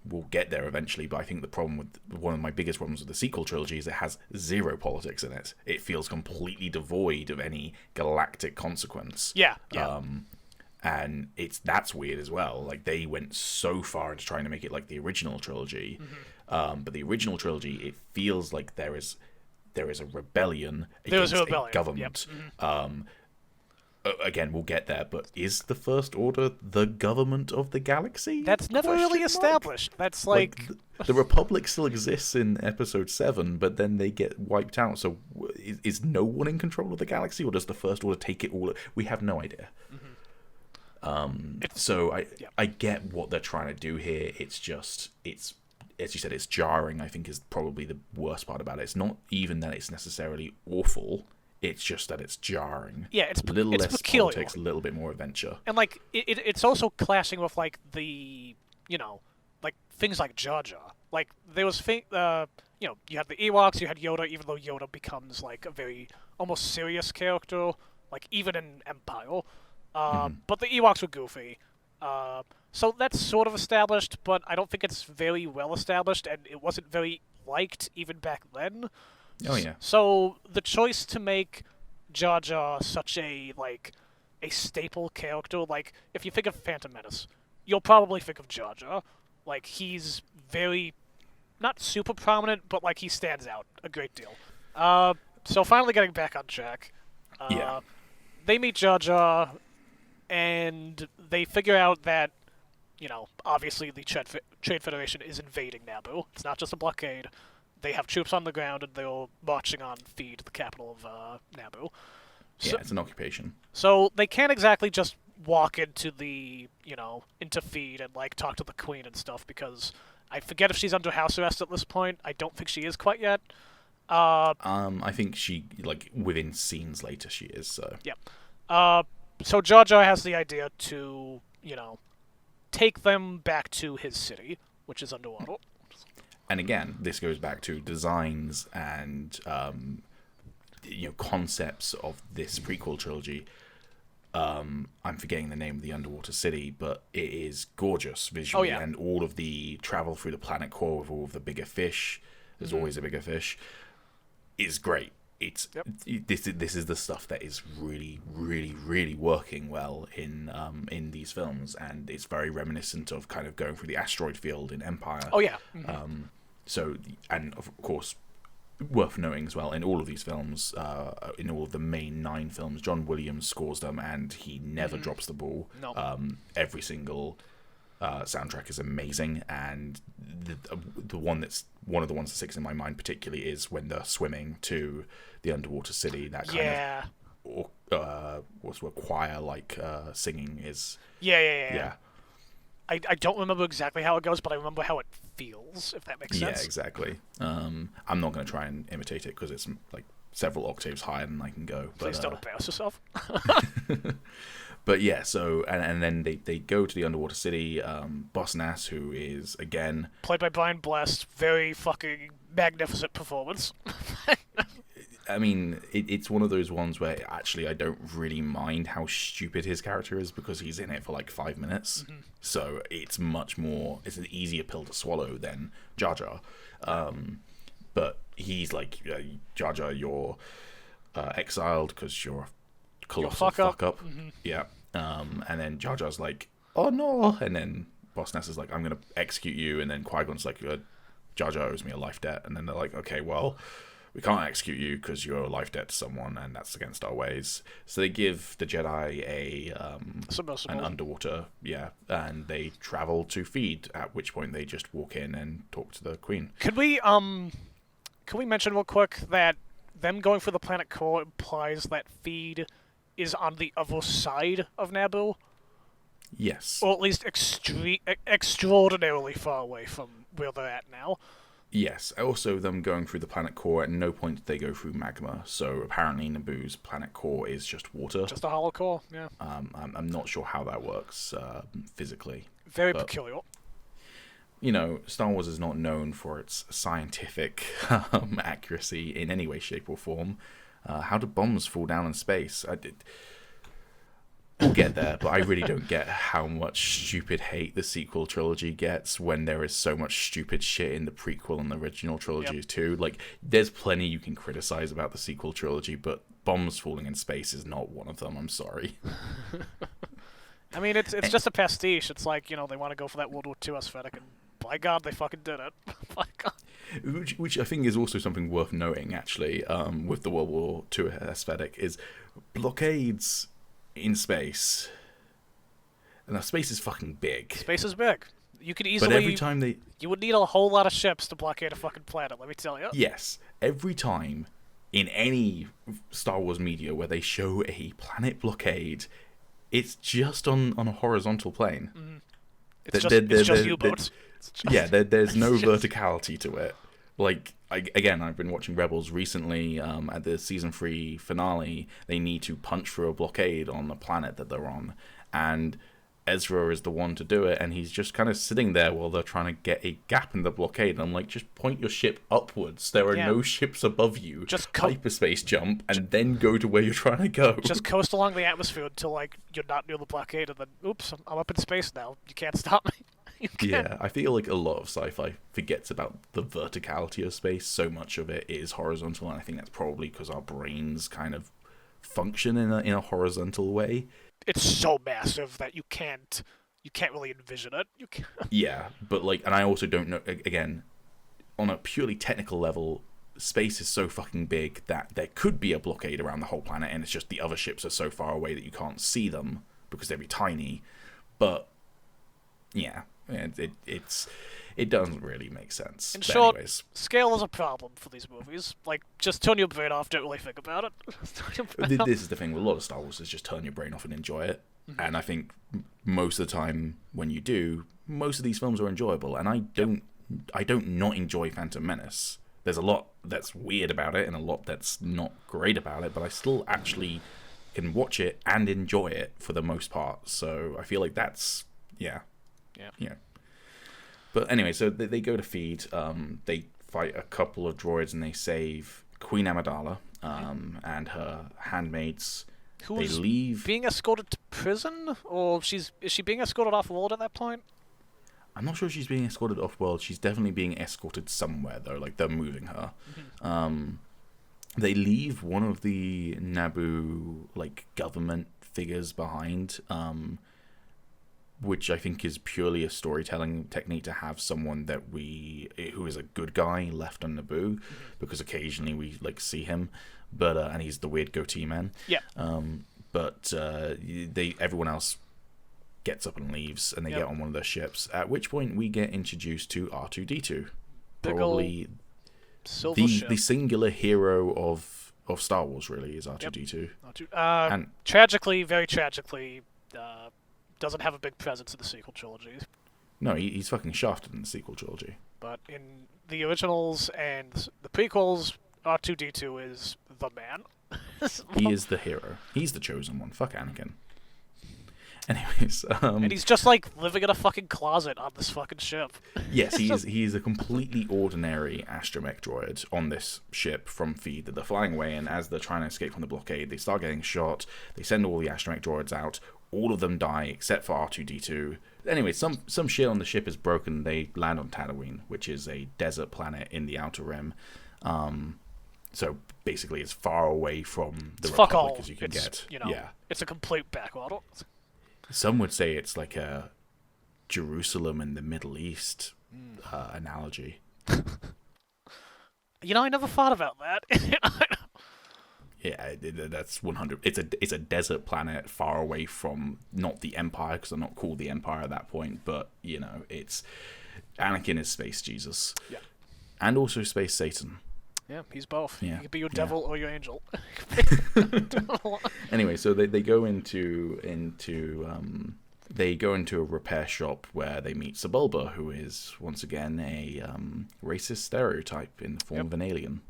we'll get there eventually. But I think the problem with one of my biggest problems with the sequel trilogy is it has 0 politics in it. It feels completely devoid of any galactic consequence. Yeah. And that's weird as well. Like, they went so far into trying to make it like the original trilogy, but the original trilogy, it feels like there is a rebellion against a government. Yep. Again, we'll get there, but is the First Order the government of the galaxy? That's never really established. That's like the Republic still exists in Episode 7, but then they get wiped out. So is no one in control of the galaxy, or does the First Order take it all? We have no idea. So I get what they're trying to do here. It's just, as you said, it's jarring, I think, is probably the worst part about it. It's not even that it's necessarily awful. It's just that it's jarring. Yeah, it's a little less peculiar. politics, a little bit more adventure. And, like, it's also clashing with, like, the, like, things like Jar Jar. Like, there was, you had the Ewoks, you had Yoda, even though Yoda becomes, like, a very almost serious character, like, even in Empire. But the Ewoks were goofy. So that's sort of established, but I don't think it's very well established, and it wasn't very liked even back then. Oh, yeah. So the choice to make Jar Jar such a staple character, like, if you think of Phantom Menace, you'll probably think of Jar Jar. Like, he's very, not super prominent, but, like, he stands out a great deal. So finally getting back on track. They meet Jar Jar, and they figure out that, obviously the Trade Federation is invading Naboo. It's not just a blockade. They have troops on the ground, and they're marching on Theed, the capital of Naboo. So, it's an occupation. So they can't exactly just walk into into Theed and, like, talk to the Queen and stuff, because I forget if she's under house arrest at this point. I don't think she is quite yet. I think she, like, within scenes later she is, so. Yep. So Jar Jar has the idea to, take them back to his city, which is underwater. And again, this goes back to designs and concepts of this prequel trilogy. I'm forgetting the name of the underwater city, but it is gorgeous visually, and all of the travel through the planet core with all of the bigger fish. There's always a bigger fish. Is great. This is the stuff that is really, really, really working well in these films, and it's very reminiscent of kind of going through the asteroid field in Empire. Oh yeah. So, and of course, worth noting as well, in all of these films, in all of the main 9 films, John Williams scores them, and he never drops the ball. No. Every single soundtrack is amazing, and the one that's one of the ones that sticks in my mind particularly is when they're swimming to the underwater city. That kind of what's what choir like singing is. Yeah. I don't remember exactly how it goes, but I remember how it feels, if that makes sense. Yeah, exactly. I'm not going to try and imitate it because it's like several octaves higher than I can go. Please don't embarrass yourself. But yeah, so and then they go to the underwater city. Boss Nass, who is again played by Brian Blessed, very fucking magnificent performance. I mean, it's one of those ones where actually I don't really mind how stupid his character is because he's in it for like 5 minutes. Mm-hmm. So it's it's an easier pill to swallow than Jar Jar. But he's like, Jar Jar, you're exiled because you're a colossal fuck up. Mm-hmm. Yeah. And then Jar Jar's like, oh no. And then Boss Nass is like, I'm going to execute you. And then Qui-Gon's like, Jar Jar owes me a life debt. And then they're like, okay, well, we can't execute you because you're a life debt to someone, and that's against our ways. So they give the Jedi an underwater, and they travel to Feed. At which point they just walk in and talk to the Queen. Could we mention real quick that them going for the planet core implies that Feed is on the other side of Naboo? Yes. Or at least extraordinarily far away from where they're at now. Yes. Also, them going through the planet core, at no point did they go through magma. So apparently Naboo's planet core is just water. Just a hollow core, yeah. I'm not sure how that works physically. Very peculiar. You know, Star Wars is not known for its scientific accuracy in any way, shape, or form. How do bombs fall down in space? We'll get there, but I really don't get how much stupid hate the sequel trilogy gets when there is so much stupid shit in the prequel and the original trilogies too. Like, there's plenty you can criticize about the sequel trilogy, but bombs falling in space is not one of them. I'm sorry. I mean, it's just a pastiche. It's like, you know, they want to go for that World War II aesthetic, and by God, they fucking did it. By God. Which I think is also something worth noting, actually, with the World War II aesthetic, is blockades in space. And now space is fucking big. Space is big. You could easily... But every time you would need a whole lot of ships to blockade a fucking planet, let me tell you. Yes. Every time in any Star Wars media where they show a planet blockade, it's just on a horizontal plane. Mm-hmm. It's just U-boats. Yeah, there's no verticality to it. Like, again, I've been watching Rebels recently. At the season 3 finale, they need to punch through a blockade on the planet that they're on, and Ezra is the one to do it, and he's just kind of sitting there while they're trying to get a gap in the blockade. And I'm like, just point your ship upwards. There are no ships above you. Just hyperspace jump, and then go to where you're trying to go. Just coast along the atmosphere until, like, you're not near the blockade, and then, oops, I'm up in space now. You can't stop me. Yeah, I feel like a lot of sci-fi forgets about the verticality of space. So much of it is horizontal, and I think that's probably because our brains kind of function in a horizontal way. It's so massive that you can't really envision it. You can't. Yeah, but like, and I also don't know. Again, on a purely technical level, space is so fucking big that there could be a blockade around the whole planet, and it's just the other ships are so far away that you can't see them because they'd be tiny. But yeah. It doesn't really make sense. In short, scale is a problem for these movies. Like, just turn your brain off, don't really think about it. This is the thing with a lot of Star Wars, is just turn your brain off and enjoy it. Mm-hmm. And I think most of the time when you do, most of these films are enjoyable. And I don't not enjoy Phantom Menace. There's a lot that's weird about it and a lot that's not great about it, but I still actually can watch it and enjoy it for the most part. So I feel like that's, yeah. But anyway, so they go to Feed. They fight a couple of droids and they save Queen Amidala and her handmaids. They leave. Being escorted to prison, or is she being escorted off world at that point? I'm not sure if she's being escorted off world. She's definitely being escorted somewhere though. Like, they're moving her. Mm-hmm. They leave one of the Naboo government figures behind. Which I think is purely a storytelling technique to have someone who is a good guy left on Naboo, because occasionally we see him, but and he's the weird goatee man. Yeah. But everyone else gets up and leaves, and they get on one of their ships. At which point we get introduced to R2-D2, probably the singular hero of Star Wars. Really, is R2-D2. And tragically, very tragically, doesn't have a big presence in the sequel trilogy. No, he's fucking shafted in the sequel trilogy. But in the originals and the prequels, R2-D2 is the man. He is the hero. He's the chosen one. Fuck Anakin. Anyways, and he's just like living in a fucking closet on this fucking ship. Yes, he is a completely ordinary astromech droid on this ship from Feed that they're flying away, and as they're trying to escape from the blockade, they start getting shot. They send all the astromech droids out. All of them die except for R2-D2. Anyway, some shit on the ship is broken. They land on Tatooine, which is a desert planet in the Outer Rim. So basically, as far away from the Republic as you can get. It's a complete backwater. Some would say it's like a Jerusalem in the Middle East analogy. I never thought about that. Yeah, that's 100. It's a desert planet far away from not the Empire, because they're not called the Empire at that point. But it's Anakin is Space Jesus, and also Space Satan. Yeah, he's both. Yeah. He could be your devil or your angel. Anyway, so they go into a repair shop where they meet Sebulba, who is once again a racist stereotype in the form of an alien.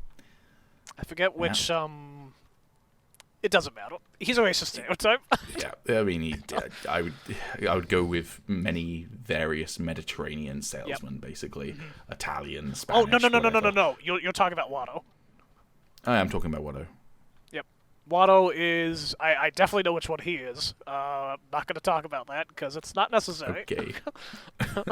I forget which. It doesn't matter. He's a racist stereotype. Yeah, I mean, I would go with many various Mediterranean salesmen, basically. Italian, Spanish. Oh no! You're talking about Watto. I am talking about Watto. Yep, Watto is. I definitely know which one he is. Not going to talk about that because it's not necessary. Okay.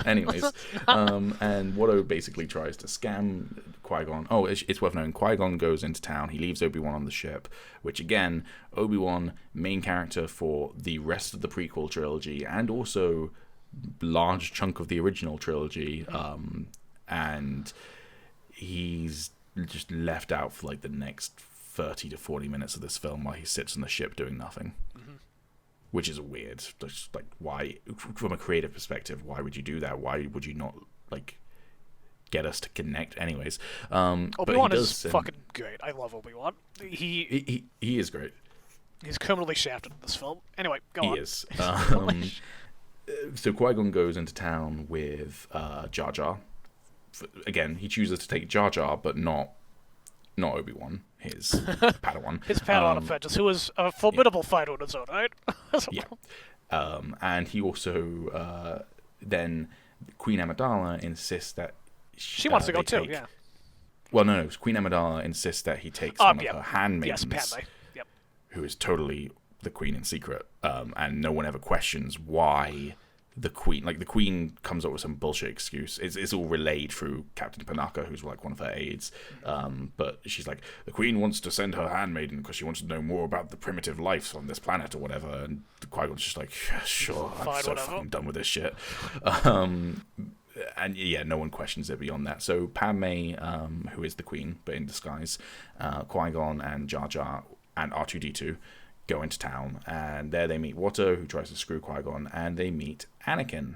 Anyways, and Watto basically tries to scam Qui-Gon. Oh, it's worth knowing. Qui-Gon goes into town. He leaves Obi-Wan on the ship, which again, Obi-Wan, main character for the rest of the prequel trilogy, and also large chunk of the original trilogy, and he's just left out for like the next 30 to 40 minutes of this film while he sits on the ship doing nothing. Which is weird. Just like, why, from a creative perspective, why would you do that? Why would you not like get us to connect? Anyways, Obi-Wan is fucking great. I love Obi-Wan. He is great. He's criminally shafted in this film. Anyway, go on. He is. So Qui-Gon goes into town with Jar Jar. Again, he chooses to take Jar Jar, but not Obi-Wan, his Padawan. His Padawan apprentice, who was a formidable fighter on his own, right? And he also then Queen Amidala insists that she wants to go too. Yeah. Well, no. Queen Amidala insists that he takes one of her handmaidens, Padme. Yep. Who is totally the queen in secret, and no one ever questions why the queen comes up with some bullshit excuse. It's all relayed through Captain Panaka, who's like one of her aides, but she's like, the queen wants to send her handmaiden because she wants to know more about the primitive life on this planet or whatever, and Qui-Gon's just like, sure, I'm so fucking done with this shit. And no one questions it beyond that. So Padme, who is the queen but in disguise, Qui-Gon and Jar Jar and R2-D2 go into town, and there they meet Watto, who tries to screw Qui-Gon, and they meet Anakin,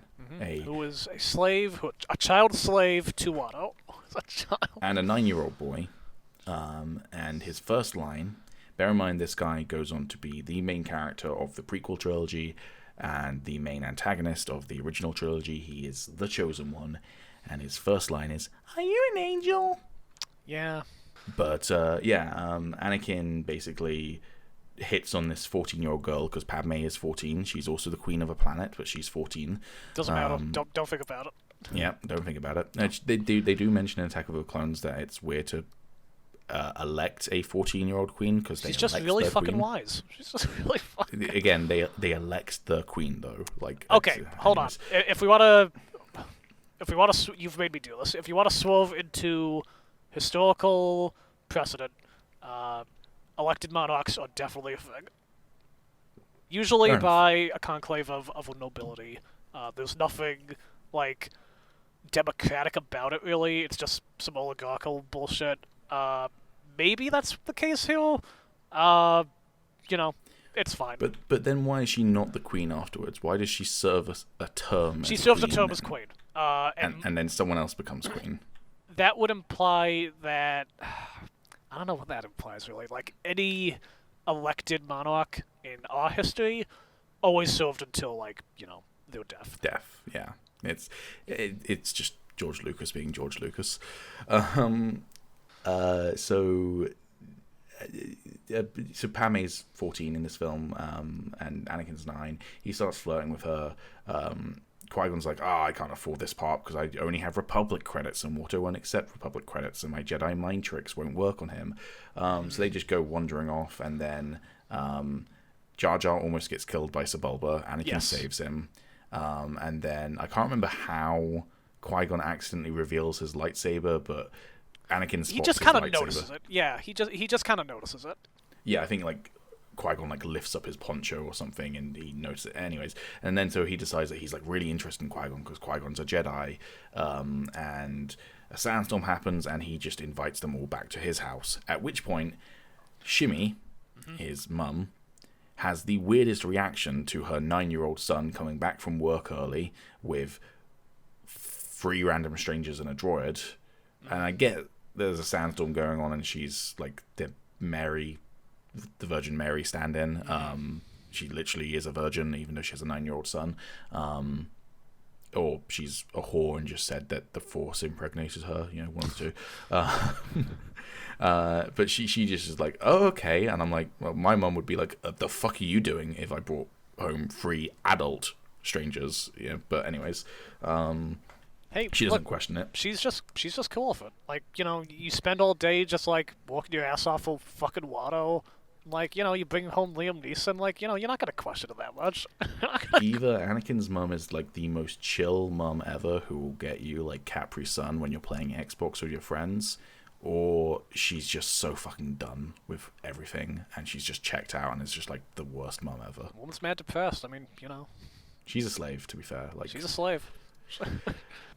who is a slave, a child slave to Watto. A child. And a 9-year-old boy. And his first line, bear in mind this guy goes on to be the main character of the prequel trilogy and the main antagonist of the original trilogy. He is the chosen one, and his first line is, "Are you an angel?" Yeah. But Anakin basically hits on this 14-year-old girl because Padme is 14. She's also the queen of a planet, but she's 14. Doesn't matter. Don't think about it. Yeah, don't think about it. They do mention in Attack of the Clones that it's weird to elect a 14-year-old queen because she's just really fucking wise. She's just really fucking. Again, they elect the queen though. Like, okay, hold on. If we want to, you've made me do this. If you want to swerve into historical precedent, elected monarchs are definitely a thing. Usually by a conclave of nobility. There's nothing like democratic about it, really. It's just some oligarchical bullshit. Maybe that's the case here. It's fine. But then why is she not the queen afterwards? Why does she serve a term? She as serves a queen term as queen. And then someone else becomes queen. That would imply that I don't know what that implies really. Like any elected monarch in our history always served until their death. Death, yeah. It's just George Lucas being George Lucas. So Padme's 14 in this film, and Anakin's 9. He starts flirting with her. Qui-Gon's like, I can't afford this part because I only have Republic credits, and Watto won't accept Republic credits, and my Jedi mind tricks won't work on him. So they just go wandering off, and then Jar Jar almost gets killed by Sebulba. Anakin saves him. And then I can't remember how Qui-Gon accidentally reveals his lightsaber, but Anakin spots he just kind of notices it. Yeah, he just kind of notices it. Yeah, I think Qui-Gon lifts up his poncho or something, and he notices it anyways. And then so he decides that he's really interested in Qui-Gon because Qui-Gon's a Jedi. And a sandstorm happens, and he just invites them all back to his house. At which point, Shmi, his mum, has the weirdest reaction to her 9-year-old son coming back from work early with 3 random strangers and a droid. And I get there's a sandstorm going on, and she's the Virgin Mary stand-in. She literally is a virgin, even though she has a 9-year-old son. Or she's a whore and just said that the Force impregnated her, one of the two. But she just is like, oh, okay. And I'm like, well, my mum would be like, the fuck are you doing if I brought home 3 adult strangers? But anyways, hey, she doesn't question it. She's just cool with it. You spend all day just walking your ass off of fucking Watto. You bring home Liam Neeson. You're not gonna question it that much. Either Anakin's mum is the most chill mum ever, who will get you Capri Sun when you're playing Xbox with your friends, or she's just so fucking done with everything and she's just checked out and is just the worst mum ever. Woman's mad depressed. I mean, she's a slave, to be fair. She's a slave.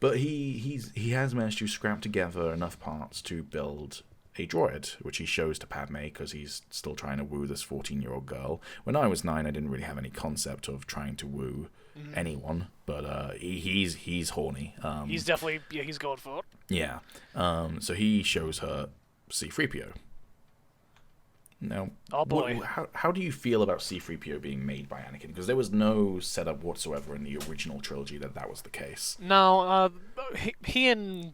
But he has managed to scrap together enough parts to build a droid, which he shows to Padme because he's still trying to woo this 14-year-old girl. When I was 9, I didn't really have any concept of trying to woo anyone, but he's horny. He's definitely he's going for it. Yeah. So he shows her C-3PO. Now, oh boy, how do you feel about C-3PO being made by Anakin? Because there was no setup whatsoever in the original trilogy that was the case. No, he and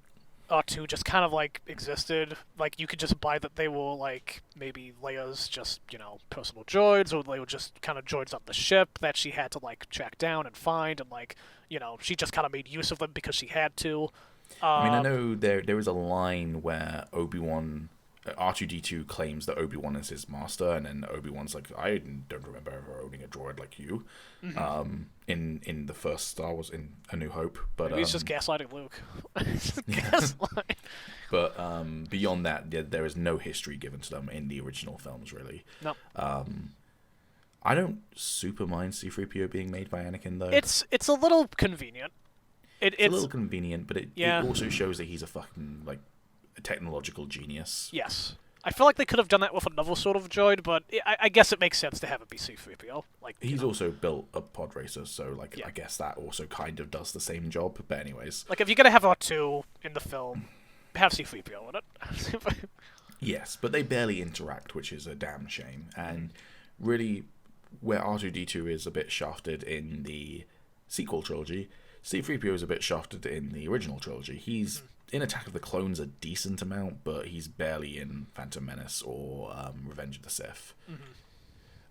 R2 just kind of existed. You could just buy that they were maybe Leia's just personal droids, or they were just kind of droids on the ship that she had to track down and find, and she just kind of made use of them because she had to. I know there is a line where Obi-Wan, R2-D2 claims that Obi-Wan is his master, and then Obi-Wan's like, I don't remember ever owning a droid like you. In the first Star Wars, in A New Hope, but he's just gaslighting Luke. Gaslight. But beyond that, there is no history given to them in the original films, really. No. I don't super mind C-3PO being made by Anakin, though. It's a little convenient. It's a little convenient, but it also shows that he's a fucking a technological genius. Yes. I feel like they could have done that with another sort of droid, but I guess it makes sense to have it be C-3PO. He's also built a pod racer, so I guess that also kind of does the same job. But anyways, if you're gonna have R2 in the film, have C-3PO in it. Yes, but they barely interact, which is a damn shame. And really, where R2-D2 is a bit shafted in the sequel trilogy, C-3PO is a bit shafted in the original trilogy. He's in Attack of the Clones a decent amount, but he's barely in Phantom Menace or Revenge of the Sith.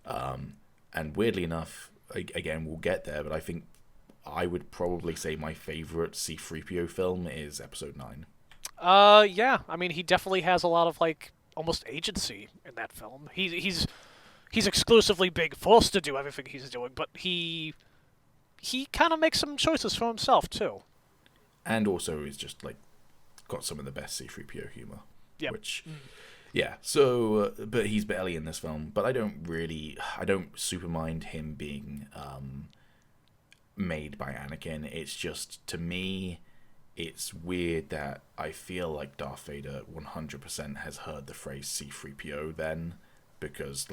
And weirdly enough, again, we'll get there, but I think I would probably say my favourite C-3PO film is Episode 9. Yeah. I mean, he definitely has a lot of, almost agency in that film. He's exclusively being forced to do everything he's doing, but he kind of makes some choices for himself, too. And also is just, got some of the best C-3PO humor. Yeah. Which, yeah. So, but he's barely in this film. But I don't super mind him being made by Anakin. It's just, to me, it's weird that I feel like Darth Vader 100% has heard the phrase C-3PO then. Because,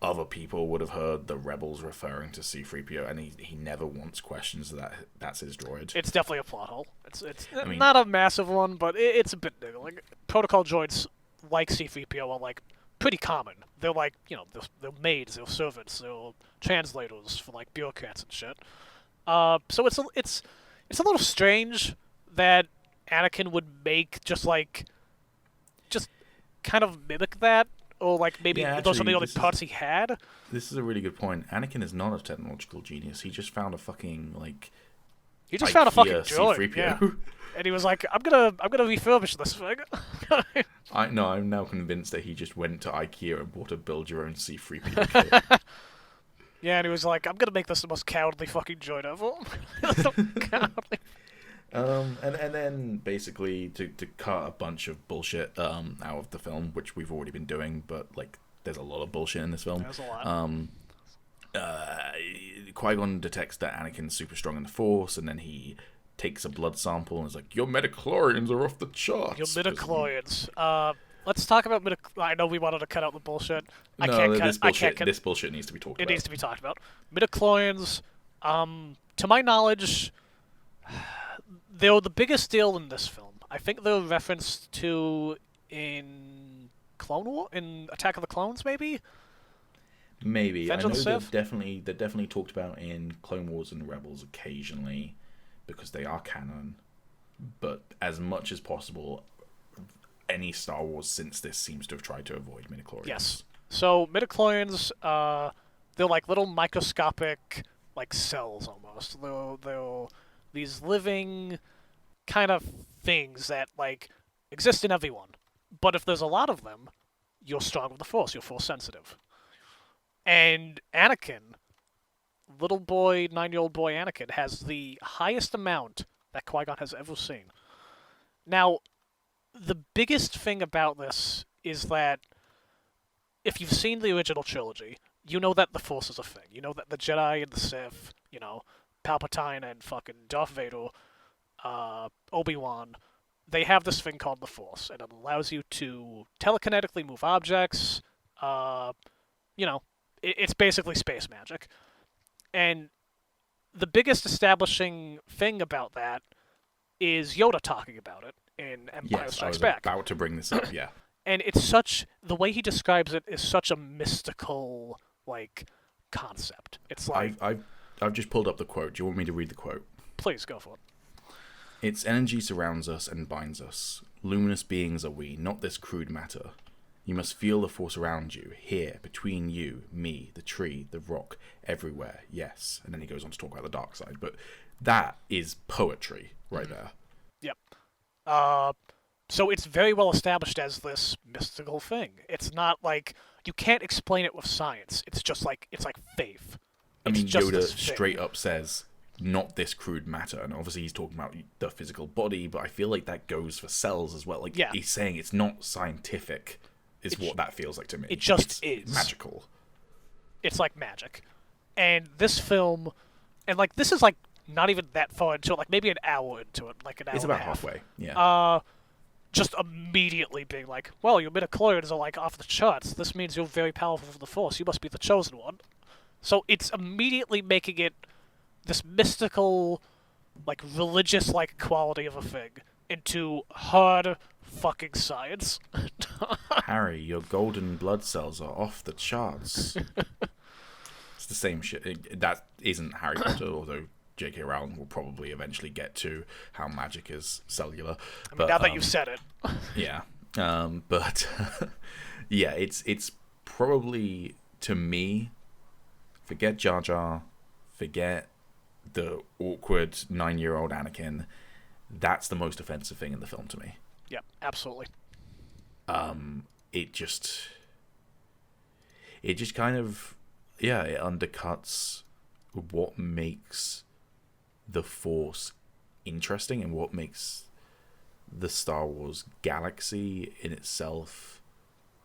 other people would have heard the rebels referring to C-3PO, and he never once questions that that's his droid. It's definitely a plot hole. It's I mean, not a massive one, but it's a bit bigger. Like protocol droids like C-3PO are like pretty common. They're like, you know, they're maids, they're servants, they're translators for like bureaucrats and shit. So it's a little strange that Anakin would make just kind of mimic that, or like maybe those are the only parts he had. This is a really good point. Anakin is not a technological genius. He just found a fucking He just found a fucking droid, C-3PO. yeah. And he was like, I'm gonna refurbish this thing. I'm now convinced that he just went to IKEA and bought a build-your-own C-3PO kit. Yeah, and he was like, I'm gonna make this the most cowardly fucking droid ever. Cowardly. And then basically to cut a bunch of bullshit out of the film, which we've already been doing, but like there's a lot of bullshit in this film. There's a lot. Qui-Gon detects that Anakin's super strong in the Force, and then he takes a blood sample and is like, "Your midichlorians are off the charts." Your midichlorians. Let's talk about I know we wanted to cut out the bullshit. This bullshit needs to be talked about. It needs to be talked about. Midichlorians, to my knowledge, they were the biggest deal in this film. I think they were referenced to in in Attack of the Clones, maybe? Maybe. I know they're definitely talked about in Clone Wars and Rebels occasionally, because they are canon. But as much as possible, any Star Wars since this seems to have tried to avoid midichlorians. Yes. So midichlorians, they're like little microscopic, like cells almost. They're these living kind of things that like exist in everyone. But if there's a lot of them, you're strong with the Force. You're Force sensitive. And Anakin, little boy, 9-year-old boy Anakin, has the highest amount that Qui-Gon has ever seen. Now, the biggest thing about this is that if you've seen the original trilogy, you know that the Force is a thing. You know that the Jedi and the Sith, you know, Palpatine and fucking Darth Vader, Obi-Wan, they have this thing called the Force, and it allows you to telekinetically move objects. You know, it's basically space magic. And the biggest establishing thing about that is Yoda talking about it in Empire Strikes Back. About to bring this up, yeah. And the way he describes it is such a mystical, like, concept. It's like... I've just pulled up the quote. Do you want me to read the quote? Please, go for it. Its energy surrounds us and binds us. Luminous beings are we, not this crude matter. You must feel the Force around you, here, between you, me, the tree, the rock, everywhere, yes. And then he goes on to talk about the dark side. But that is poetry right there. Yep. So it's very well established as this mystical thing. It's not like... You can't explain it with science. It's just like... It's like faith. I mean, Yoda straight up says, not this crude matter. And obviously he's talking about the physical body, but I feel like that goes for cells as well. Like, he's saying it's not scientific, is what that feels like to me. It just is. Magical. It's like magic. And this film... And, like, this is, like, not even that far into it. Like, maybe an hour into it. Like, an hour It's and a about half. halfway, yeah. Just immediately being like, well, your midichlorians are, like, off the charts. This means you're very powerful for the Force. You must be the chosen one. So it's immediately making it this mystical, like, religious-like quality of a thing into hard fucking science. Harry, your golden blood cells are off the charts. It's the same shit. That isn't Harry Potter, although J.K. Rowling will probably eventually get to how magic is cellular. I mean, now that you've said it. Yeah. But, yeah, it's probably, to me... Forget Jar Jar, forget the awkward 9-year-old Anakin. That's the most offensive thing in the film to me. Yep, absolutely. It just kind of, it undercuts what makes the Force interesting and what makes the Star Wars galaxy in itself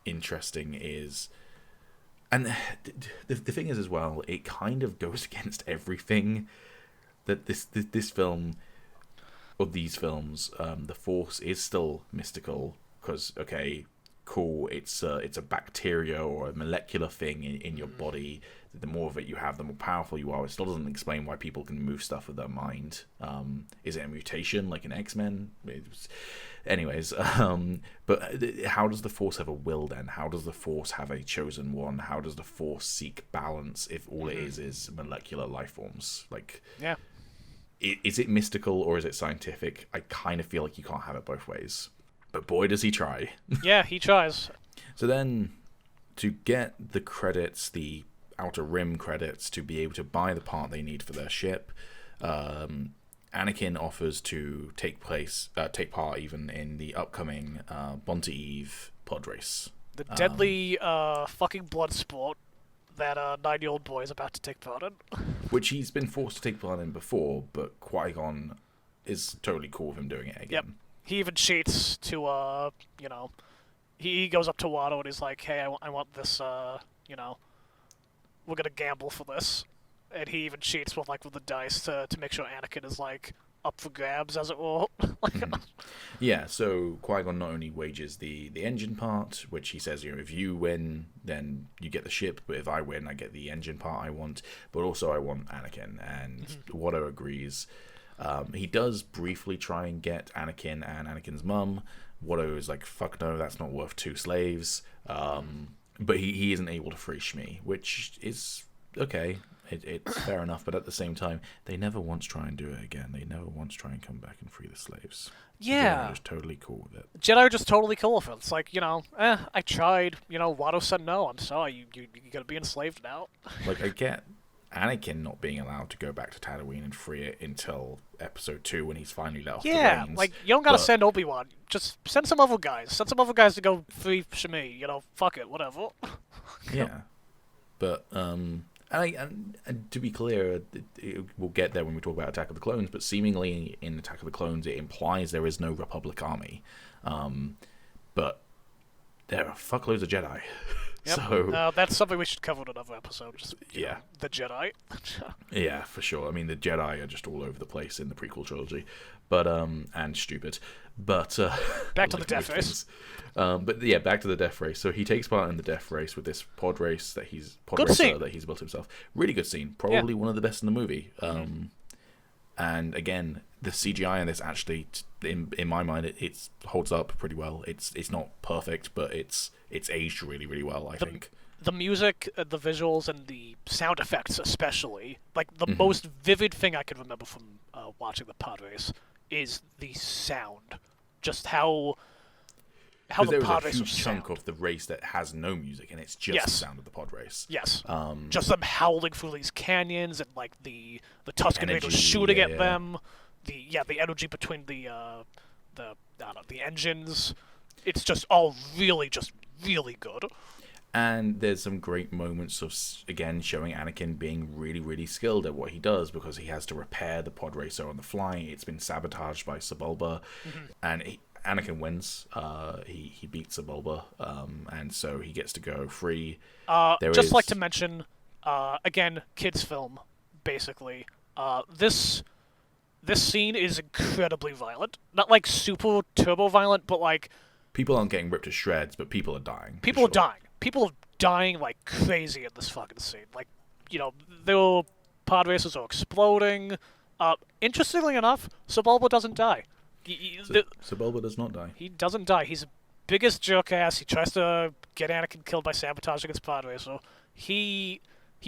interesting is... And the thing is as well, it kind of goes against everything that this film, or these films, the Force is still mystical, because, okay, cool, it's a bacteria or a molecular thing in your body. The more of it you have, the more powerful you are. It still doesn't explain why people can move stuff with their mind. Is it a mutation like in X-Men? Anyways, but how does the Force have a will then? How does the Force have a chosen one? How does the Force seek balance if all it is molecular life forms? Like, yeah. Is it mystical or is it scientific? I kind of feel like you can't have it both ways. But boy, does he try. Yeah, he tries. So then, to get the credits, the Outer Rim credits, to be able to buy the part they need for their ship, Anakin offers to take part even in the upcoming Bonta Eve pod race. The deadly fucking blood sport that a 9-year-old boy is about to take part in. Which he's been forced to take part in before, but Qui-Gon is totally cool with him doing it again. Yep. He even cheats to, he goes up to Watto and he's like, hey, I want this, we're gonna gamble for this. And he even cheats with the dice to make sure Anakin is, up for grabs, as it were. Yeah, so Qui-Gon not only wages the engine part, which he says, if you win, then you get the ship, but if I win, I get the engine part I want, but also I want Anakin, and Watto agrees. He does briefly try and get Anakin and Anakin's mum. Watto is like, fuck no, that's not worth 2 slaves. But he isn't able to free Shmi, which is okay. It's fair enough, but at the same time, they never once try and do it again. They never once try and come back and free the slaves. Yeah. They're just totally cool with it. Jedi are just totally cool with it. It's like, I tried. Watto said no. I'm sorry. You gotta be enslaved now. Like, I get Anakin not being allowed to go back to Tatooine and free it until Episode 2 when he's finally let off the reins. Like, you don't gotta send Obi-Wan. Just send some other guys. Send some other guys to go free Shmi. Fuck it, whatever. Yeah. But, and to be clear, we'll get there when we talk about Attack of the Clones, but seemingly in Attack of the Clones it implies there is no Republic army. But there are fuckloads of Jedi. Yep. So that's something we should cover in another episode. Just, yeah. The Jedi. Yeah, for sure. I mean, the Jedi are just all over the place in the prequel trilogy. But, and stupid. But, back to the death race. But yeah, back to the death race. So he takes part in the death race with this pod racer that he's built himself. Really good scene. Probably one of the best in the movie. And again, the CGI in this actually, in my mind, it holds up pretty well. It's not perfect, but it's aged really, really well, I think. The music, the visuals, and the sound effects especially, the most vivid thing I can remember from watching the pod race is the sound. Just how the pod race was. There was a huge chunk of the race that has no music, and it's just the sound of the pod race. Yes. Just them howling through these canyons, and the Tusken Raiders shooting at them. The energy between the engines. It's just all really good. And there's some great moments of, again, showing Anakin being really, really skilled at what he does, because he has to repair the pod racer on the fly. It's been sabotaged by Sebulba, and Anakin wins. He beats Sebulba, and so he gets to go free. Like to mention, again, kids' film, basically. This scene is incredibly violent. Not super turbo violent, but people aren't getting ripped to shreds, but people are dying. People are dying. People are dying like crazy in this fucking scene. Their pod racers are exploding. Interestingly enough, Sebulba doesn't die. Sebulba does not die. He doesn't die. He's the biggest jerk ass. He tries to get Anakin killed by sabotaging his pod racer. He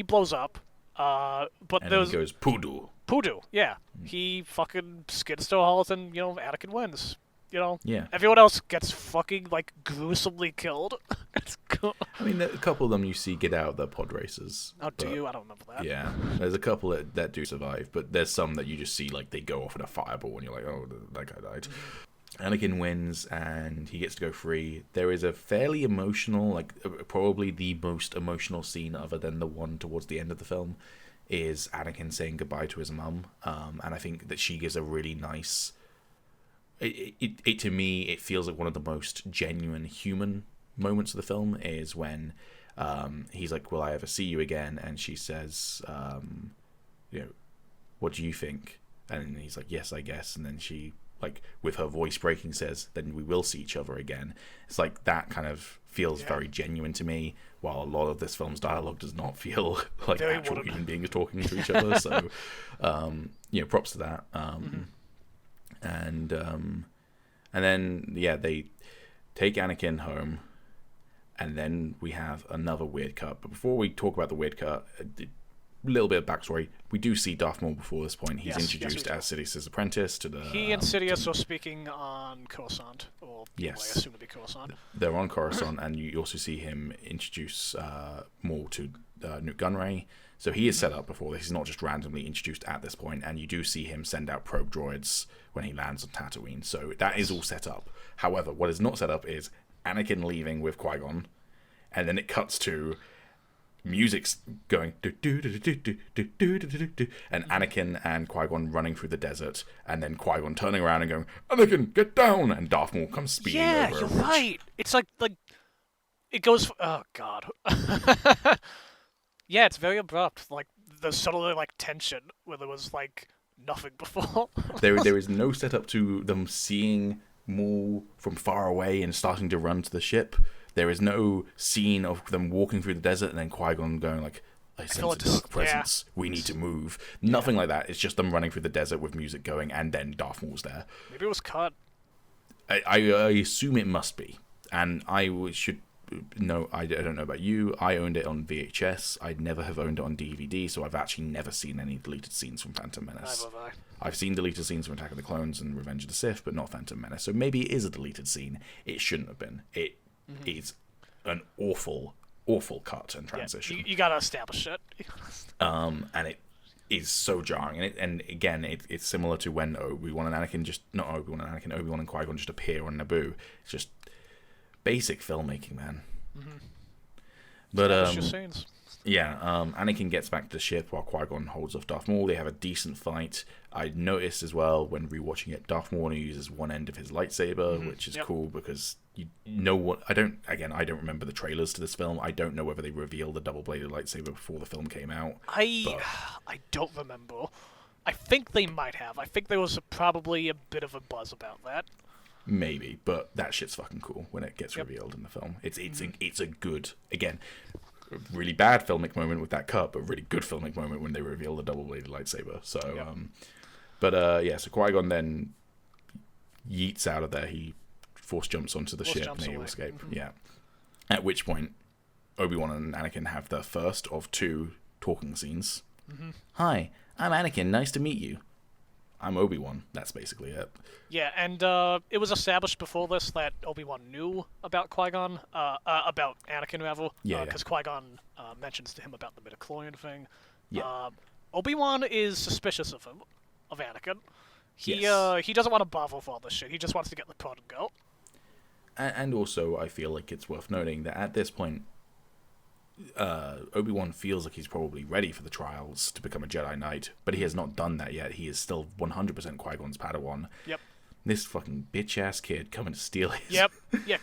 blows up. But and then he goes poodoo. Poodoo, yeah. He fucking skids to a halt, and Anakin wins. Yeah. Everyone else gets fucking gruesomely killed. It's cool. I mean, a couple of them you see get out of their pod races. Oh, do you? I don't remember that. Yeah, there's a couple that do survive, but there's some that you just see they go off in a fireball, and you're like, oh, that guy died. Anakin wins, and he gets to go free. There is a fairly emotional, probably the most emotional scene, other than the one towards the end of the film, is Anakin saying goodbye to his mum, and I think that she gives a really nice. It to me, it feels like one of the most genuine human moments of the film is when he's like, will I ever see you again? And she says, what do you think? And he's like, yes, I guess. And then she like with her voice breaking says, then we will see each other again. It's like that kind of feels very genuine to me, while a lot of this film's dialogue does not feel like Very actual wooden. human beings talking to each other. So, props to that. And then they take Anakin home, and then we have another weird cut. But before we talk about the weird cut, a little bit of backstory. We do see Darth Maul before this point. He's introduced as Sidious's apprentice to the... He and Sidious are speaking on Coruscant, or I assume to be Coruscant. They're on Coruscant, and you also see him introduce Maul to Nute Gunray. So he is set up before this. He's not just randomly introduced at this point, and you do see him send out probe droids when he lands on Tatooine. So that is all set up. However, what is not set up is Anakin leaving with Qui-Gon, and then it cuts to music's going do do do do do do do do do, and Anakin and Qui-Gon running through the desert, and then Qui-Gon turning around and going, "Anakin, get down!" and Darth Maul comes speeding over. Yeah, you're right. It's like it goes. Oh God. Yeah, it's very abrupt. Like there's suddenly like tension where there was like nothing before. There is no setup to them seeing Maul from far away and starting to run to the ship. There is no scene of them walking through the desert and then Qui-Gon going like, "I sense a dark presence. We need to move." Nothing like that. It's just them running through the desert with music going, and then Darth Maul's there. Maybe it was cut. I assume it must be, and should know. I don't know about you. I owned it on VHS. I'd never have owned it on DVD, so I've actually never seen any deleted scenes from Phantom Menace. Neither have I've seen deleted scenes from Attack of the Clones and Revenge of the Sith, but not Phantom Menace. So maybe it is a deleted scene. It shouldn't have been. It is an awful cut and transition. Yeah, you gotta establish it. And it is so jarring. And again, it's similar to when Obi-Wan and Qui-Gon just appear on Naboo. It's just basic filmmaking, man. But scenes. Anakin gets back to the ship while Qui-Gon holds off Darth Maul. They have a decent fight. I noticed as well when rewatching it, Darth Maul only uses one end of his lightsaber, which is cool because you know what. I don't remember the trailers to this film. I don't know whether they revealed the double-bladed lightsaber before the film came out. I don't remember. I think they might have. I think there was probably a bit of a buzz about that. Maybe, but that shit's fucking cool when it gets revealed in the film. It's a good, again, really bad filmic moment with that cut, but really good filmic moment when they reveal the double-bladed lightsaber. So, so Qui-Gon then yeets out of there. He force jumps onto the ship and they escape. Yeah. At which point, Obi-Wan and Anakin have their first of two talking scenes. "Hi, I'm Anakin. Nice to meet you." "I'm Obi-Wan." That's basically it. Yeah, and it was established before this that Obi-Wan knew about Qui-Gon, about Anakin, rather. Because Qui-Gon mentions to him about the midichlorian thing. Yeah. Obi-Wan is suspicious of him, of Anakin. He doesn't want to bother with all this shit. He just wants to get the pod and go. And also, I feel like it's worth noting that at this point, Obi-Wan feels like he's probably ready for the trials to become a Jedi Knight, but he has not done that yet. He is still 100% Qui-Gon's Padawan. Yep. This fucking bitch-ass kid coming to steal his... Yep. Yeah,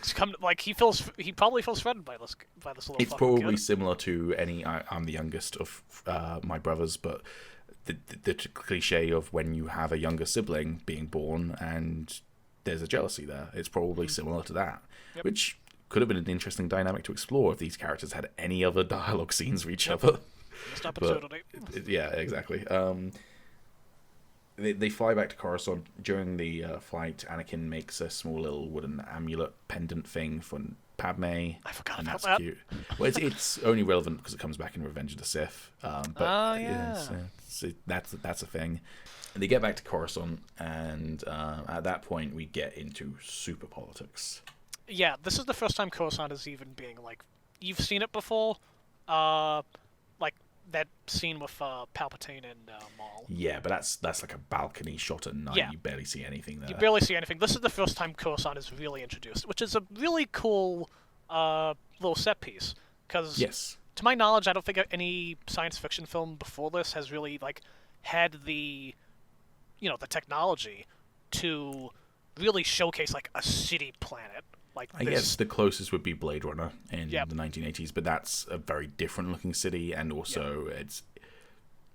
he probably feels threatened by this little It's fucking probably kid. similar to I'm the youngest of my brothers, but the cliche of when you have a younger sibling being born and there's a jealousy there. It's probably similar to that, which could have been an interesting dynamic to explore if these characters had any other dialogue scenes with each other. Missed opportunity. Yeah, exactly. They fly back to Coruscant. During the flight, Anakin makes a small little wooden amulet pendant thing for Padme. I forgot and about that's that. cute. Well, it's only relevant because it comes back in Revenge of the Sith. That's a thing. And they get back to Coruscant, and at that point, we get into super politics. Yeah, this is the first time Coruscant is even being like, you've seen it before, like that scene with Palpatine and Maul. Yeah, but that's like a balcony shot at night. Yeah. You barely see anything there. You barely see anything. This is the first time Coruscant is really introduced, which is a really cool little set piece. Because, to my knowledge, I don't think any science fiction film before this has really like had the technology to really showcase like a city planet. Like I guess the closest would be Blade Runner in the 1980s, but that's a very different looking city, and also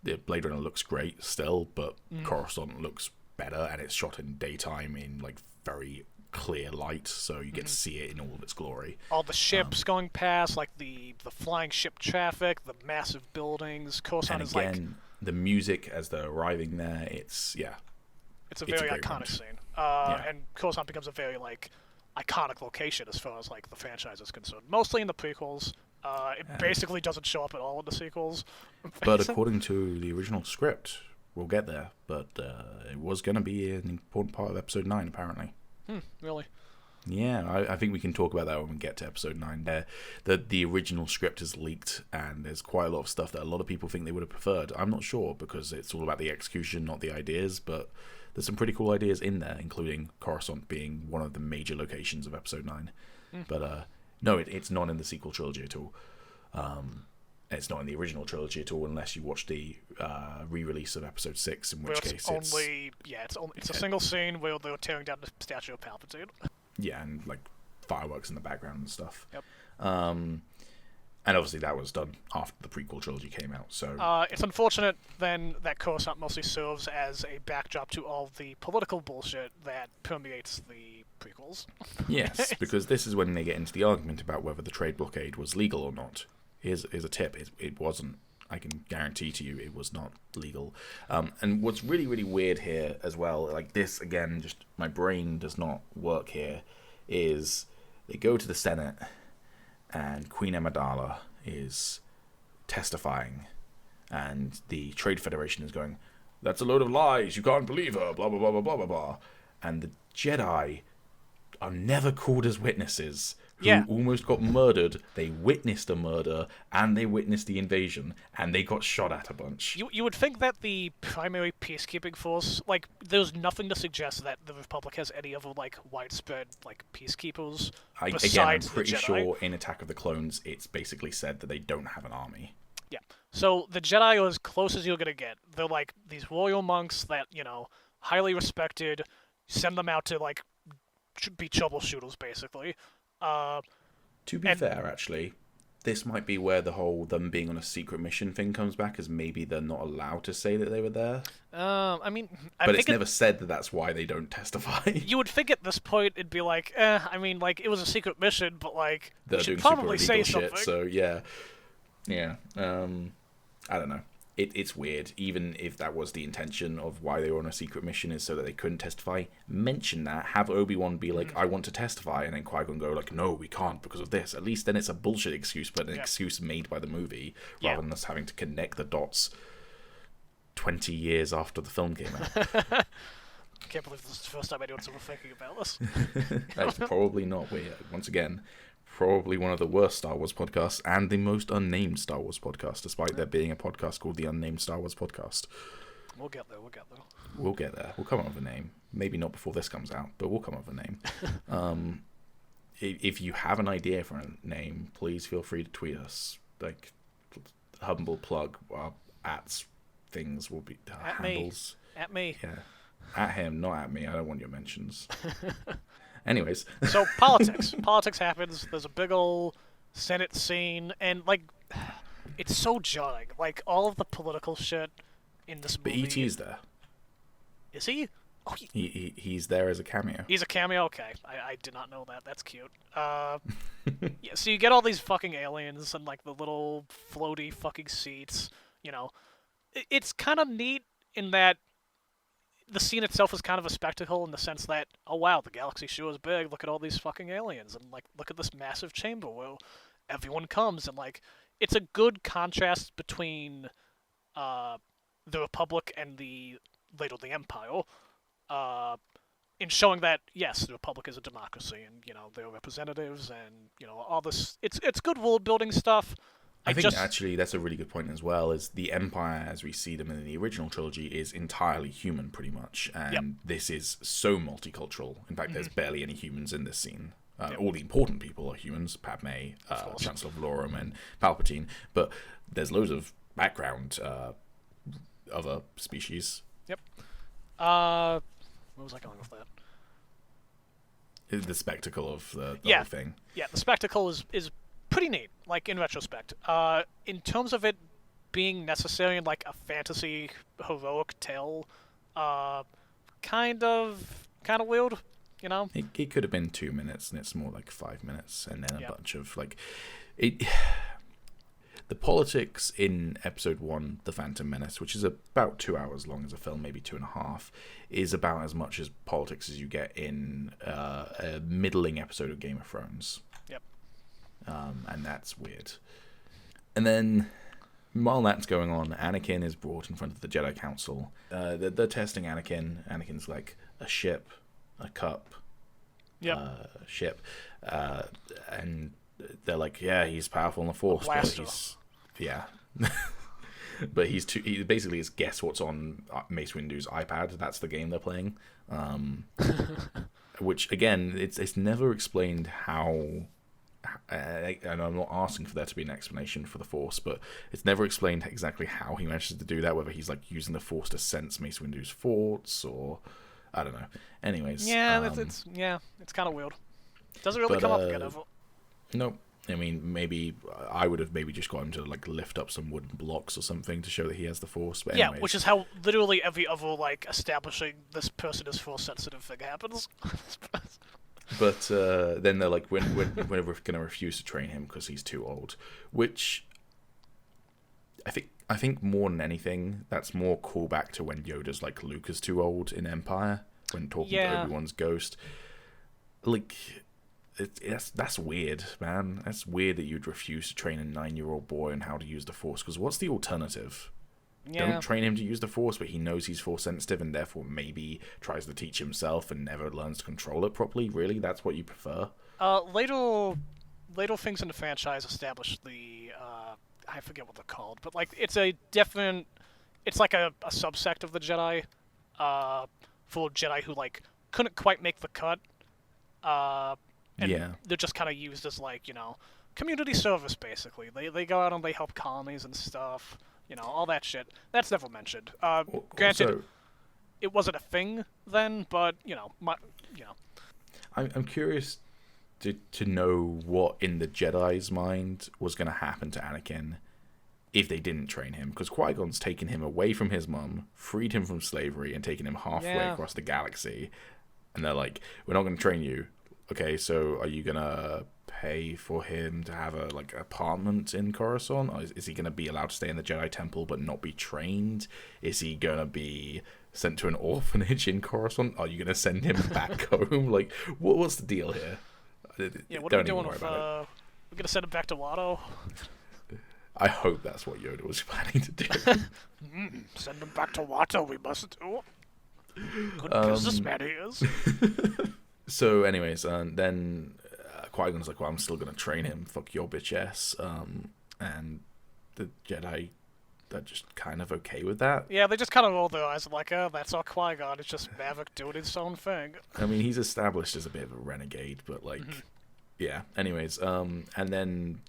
the Blade Runner looks great still, but Coruscant looks better, and it's shot in daytime in like very clear light, so you get to see it in all of its glory. All the ships going past, like the flying ship traffic, the massive buildings. Coruscant and is again, the music as they're arriving there, it's a very great iconic moment. scene. And Coruscant becomes a very like iconic location as far as like the franchise is concerned. Mostly in the prequels. It basically doesn't show up at all in the sequels. But according to the original script, we'll get there, but it was going to be an important part of Episode 9, apparently. Really? Yeah, I think we can talk about that when we get to Episode 9. The original script is leaked, and there's quite a lot of stuff that a lot of people think they would have preferred. I'm not sure, because it's all about the execution, not the ideas, but there's some pretty cool ideas in there, including Coruscant being one of the major locations of Episode 9. But no, it's not in the sequel trilogy at all. It's not in the original trilogy at all, unless you watch the re-release of Episode 6, in which case it's a single scene where they're tearing down the statue of Palpatine. Yeah, and like fireworks in the background and stuff. Yep. And obviously that was done after the prequel trilogy came out. So it's unfortunate then that Coruscant mostly serves as a backdrop to all the political bullshit that permeates the prequels. Yes, because this is when they get into the argument about whether the trade blockade was legal or not. Here's a tip: it wasn't. I can guarantee to you, it was not legal. And what's really, really weird here as well, like this again, just my brain does not work here, is they go to the Senate, and Queen Amidala is testifying, and the Trade Federation is going, "That's a load of lies. You can't believe her. Blah blah blah blah blah blah blah." And the Jedi are never called as witnesses. Who almost got murdered. They witnessed a murder, and they witnessed the invasion, and they got shot at a bunch. You would think that the primary peacekeeping force, like, there's nothing to suggest that the Republic has any other, like, widespread, like, peacekeepers besides I'm pretty the Jedi. sure in Attack of the Clones, it's basically said that they don't have an army. Yeah. So the Jedi are as close as you're gonna get. They're like these royal monks that, highly respected. Send them out to, like, be troubleshooters, basically. To be fair, actually, this might be where the whole them being on a secret mission thing comes back, as maybe they're not allowed to say that they were there. I mean, but it's never said that that's why they don't testify. You would think at this point it'd be like, I mean, like, it was a secret mission, but like, they're you should doing probably super say illegal something. shit, so yeah. I don't know. It's weird. Even if that was the intention of why they were on a secret mission, is so that they couldn't testify. Mention that. Have Obi-Wan be like, "I want to testify," and then Qui-Gon go like, "No, we can't because of this." At least then it's a bullshit excuse, but an excuse made by the movie, rather than us having to connect the dots 20 years after the film came out. I can't believe this is the first time anyone's ever thinking about this. That's probably not weird. Once again, probably one of the worst Star Wars podcasts and the most unnamed Star Wars podcast, despite there being a podcast called the Unnamed Star Wars Podcast. We'll get there. We'll get there. We'll come up with a name. Maybe not before this comes out, but we'll come up with a name. If you have an idea for a name, please feel free to tweet us. Like, humble plug, ats things will be handles. At me. Yeah. At him, not at me. I don't want your mentions. Anyways. So, politics. Politics happens. There's a big ol' Senate scene, and, like, it's so jarring. Like, all of the political shit in this movie. But E.T.'s there. Is he? Oh, he's there as a cameo. He's a cameo? Okay. I did not know that. That's cute. Yeah, so you get all these fucking aliens and, like, the little floaty fucking seats, It's kind of neat in that the scene itself is kind of a spectacle in the sense that, oh wow, the galaxy sure is big, look at all these fucking aliens, and like, look at this massive chamber where everyone comes, and like, it's a good contrast between the Republic and later the Empire, in showing that, yes, the Republic is a democracy, and, there are representatives, and, all this, it's good world building stuff. I think actually that's a really good point as well, is the Empire as we see them in the original trilogy is entirely human pretty much, and this is so multicultural. In fact, there's barely any humans in this scene. All the important people are humans, Padme, Chancellor Valorum, and Palpatine, but there's loads of background other species. Yep. Where was I going with that? The spectacle of the whole thing. Yeah, the spectacle is pretty neat, like, in retrospect. In terms of it being necessary in, like, a fantasy heroic tale, kind of weird, you know. It could have been 2 minutes, and it's more like 5 minutes, and then a bunch of like it. The politics in episode 1, The Phantom Menace, which is about 2 hours long as a film, maybe 2.5, is about as much as politics as you get in a middling episode of Game of Thrones. Yep. And that's weird. And then, while that's going on, Anakin is brought in front of the Jedi Council. They're testing Anakin. Anakin's like a ship, a cup, ship. And they're like, yeah, he's powerful in the Force, but he's... Yeah. But he basically is guess what's on Mace Windu's iPad. That's the game they're playing. Which, again, it's never explained how... and I'm not asking for there to be an explanation for the Force, but it's never explained exactly how he manages to do that, whether he's like using the Force to sense Mace Windu's thoughts, or... I don't know. Anyways. Yeah, it's kind of weird. Doesn't really come up again, ever. Nope. I mean, maybe I would have maybe just got him to like lift up some wooden blocks or something to show that he has the Force. But anyways. Yeah, which is how literally every other like establishing this person is Force sensitive thing happens. But then they're like, we're going to refuse to train him because he's too old. Which I think more than anything, that's more callback to when Yoda's like, Luke is too old in Empire when talking to Obi-Wan's ghost. Like. That's weird, man. That's weird that you'd refuse to train a 9-year-old boy on how to use the Force, because what's the alternative? Yeah. Don't train him to use the Force, but he knows he's Force sensitive and therefore maybe tries to teach himself and never learns to control it properly? Really? That's what you prefer? Later things in the franchise establish the... I forget what they're called, but like it's a different... It's like a subsect of the Jedi, full of Jedi who like couldn't quite make the cut. And they're just kind of used as, like, you know, community service, basically. They go out and they help colonies and stuff. You know, all that shit. That's never mentioned. Granted, it wasn't a thing then, but, you know. I'm curious to know what in the Jedi's mind was going to happen to Anakin if they didn't train him. Because Qui-Gon's taken him away from his mum, freed him from slavery, and taken him halfway across the galaxy. And they're like, we're not going to train you. Okay, so are you gonna pay for him to have a like apartment in Coruscant? Or is he gonna be allowed to stay in the Jedi Temple but not be trained? Is he gonna be sent to an orphanage in Coruscant? Are you gonna send him back home? Like, what's the deal here? Yeah, what are we doing with? We're gonna send him back to Watto. I hope that's what Yoda was planning to do. Send him back to Watto. We must do. Good businessman he is. So, anyways, then Qui-Gon's like, well, I'm still going to train him. Fuck your bitch ass. And the Jedi, they're just kind of okay with that. Yeah, they just kind of roll their eyes like, oh, that's our Qui-Gon. It's just Maverick doing his own thing. I mean, he's established as a bit of a renegade, but, like, yeah. Anyways, and then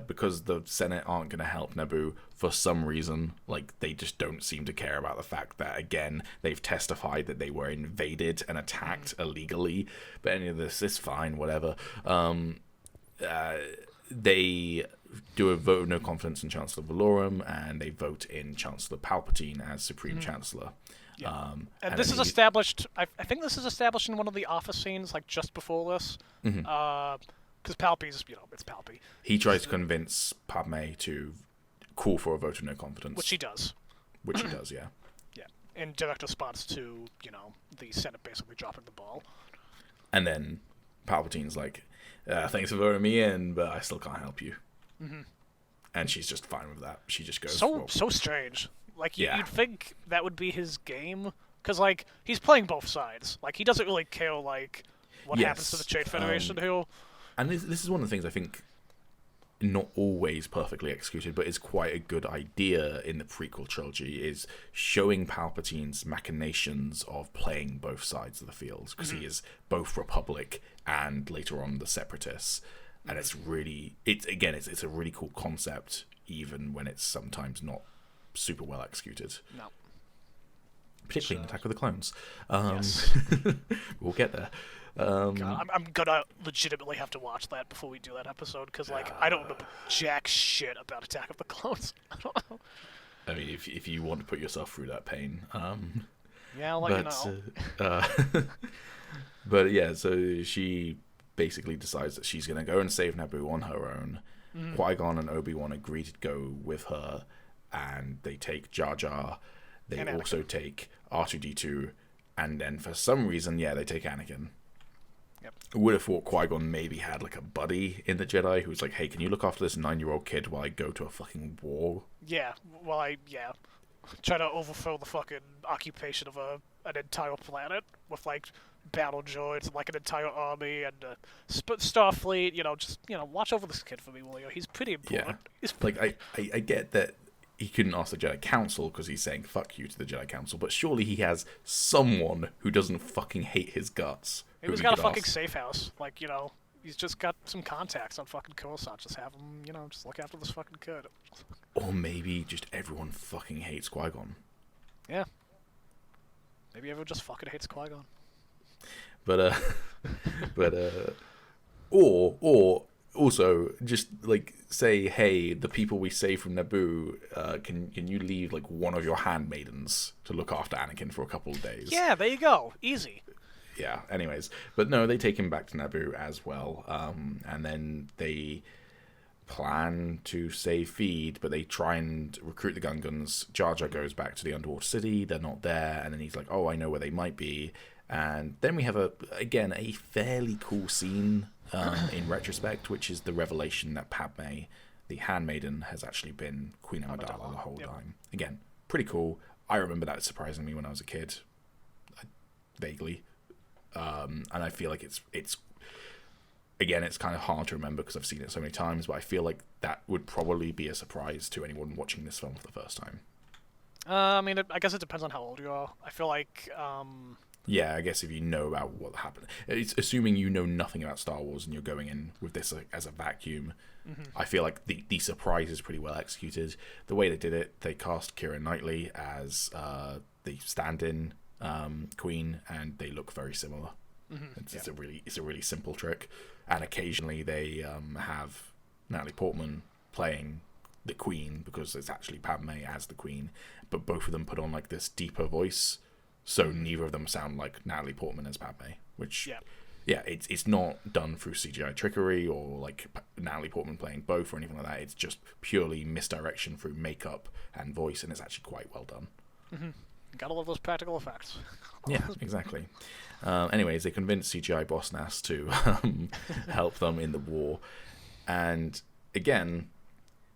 because the Senate aren't going to help Naboo for some reason, like, they just don't seem to care about the fact that, again, they've testified that they were invaded and attacked illegally. But any of this is fine, whatever. They do a vote of no confidence in Chancellor Valorum, and they vote in Chancellor Palpatine as Supreme Chancellor. Yeah. And this is established, I think this is established in one of the office scenes, like, just before this. Because Palpy's, you know, it's Palpy. He tries to convince Padme to call for a vote of no confidence. Which he does. Yeah. Yeah. In direct response to, you know, the Senate basically dropping the ball. And then Palpatine's like, thanks for voting me in, but I still can't help you. And she's just fine with that. She just goes... So strange. Like, you'd think that would be his game. Because, like, he's playing both sides. Like, he doesn't really care, like, what happens to the Trade Federation here. And this is one of the things I think not always perfectly executed, but is quite a good idea in the prequel trilogy, is showing Palpatine's machinations of playing both sides of the field, because he is both Republic and later on the Separatists. And it's really, it's a really cool concept, even when it's sometimes not super well executed. No. Particularly in Attack of the Clones. Yes. We'll get there. God, I'm gonna legitimately have to watch that before we do that episode, because like I don't remember jack shit about Attack of the Clones. I don't know. I mean, if you want to put yourself through that pain, Yeah, I'll let you know. But yeah, so she basically decides that she's going to go and save Naboo on her own. Qui-Gon and Obi-Wan agree to go with her, and they take Jar Jar. They And also Anakin. take R2-D2, and then for some reason, yeah, they take Anakin. Yep. I would have thought Qui-Gon maybe had like a buddy in the Jedi who's like, hey, can you look after this 9-year-old kid while I go to a fucking war? Yeah, well, try to overthrow the fucking occupation of an entire planet with like battle droids and like an entire army and Starfleet. Just watch over this kid for me, will you? He's pretty important. Yeah. Like, I get that he couldn't ask the Jedi Council because he's saying fuck you to the Jedi Council, but surely he has someone who doesn't fucking hate his guts. Maybe he's got a fucking safe house. Like, he's just got some contacts on fucking Coruscant. Just have him, just look after this fucking kid. Or maybe just everyone fucking hates Qui-Gon. Yeah. Maybe everyone just fucking hates Qui-Gon. Or also just like say, hey, the people we save from Naboo, can you leave like one of your handmaidens to look after Anakin for a couple of days? Yeah, there you go. Easy. Yeah. Anyways, but no, they take him back to Naboo as well, and then they plan to save Feed, but they try and recruit the Gungans. Jar Jar goes back to the underwater city. They're not there, and then he's like, "Oh, I know where they might be." And then we have a fairly cool scene in retrospect, which is the revelation that Padme, the handmaiden, has actually been Queen Amidala the whole time. Again, pretty cool. I remember that surprising me when I was a kid, vaguely, and I feel like it's again, it's kind of hard to remember because I've seen it so many times, but I feel like that would probably be a surprise to anyone watching this film for the first time. I mean, I guess it depends on how old you are. I feel like, Yeah, I guess if you know about what happened. It's assuming you know nothing about Star Wars and you're going in with this as a vacuum. I feel like the surprise is pretty well executed. The way they did it, they cast Keira Knightley as the stand-in queen, and they look very similar. It's a really simple trick, and occasionally they have Natalie Portman playing the queen because it's actually Padme as the queen, but both of them put on like this deeper voice, so neither of them sound like Natalie Portman as Padme. Which, it's not done through CGI trickery or like Natalie Portman playing both or anything like that. It's just purely misdirection through makeup and voice, and it's actually quite well done. Gotta love those practical effects. Yeah, exactly. Anyways, they convince CGI Boss Nass to help them in the war. And again,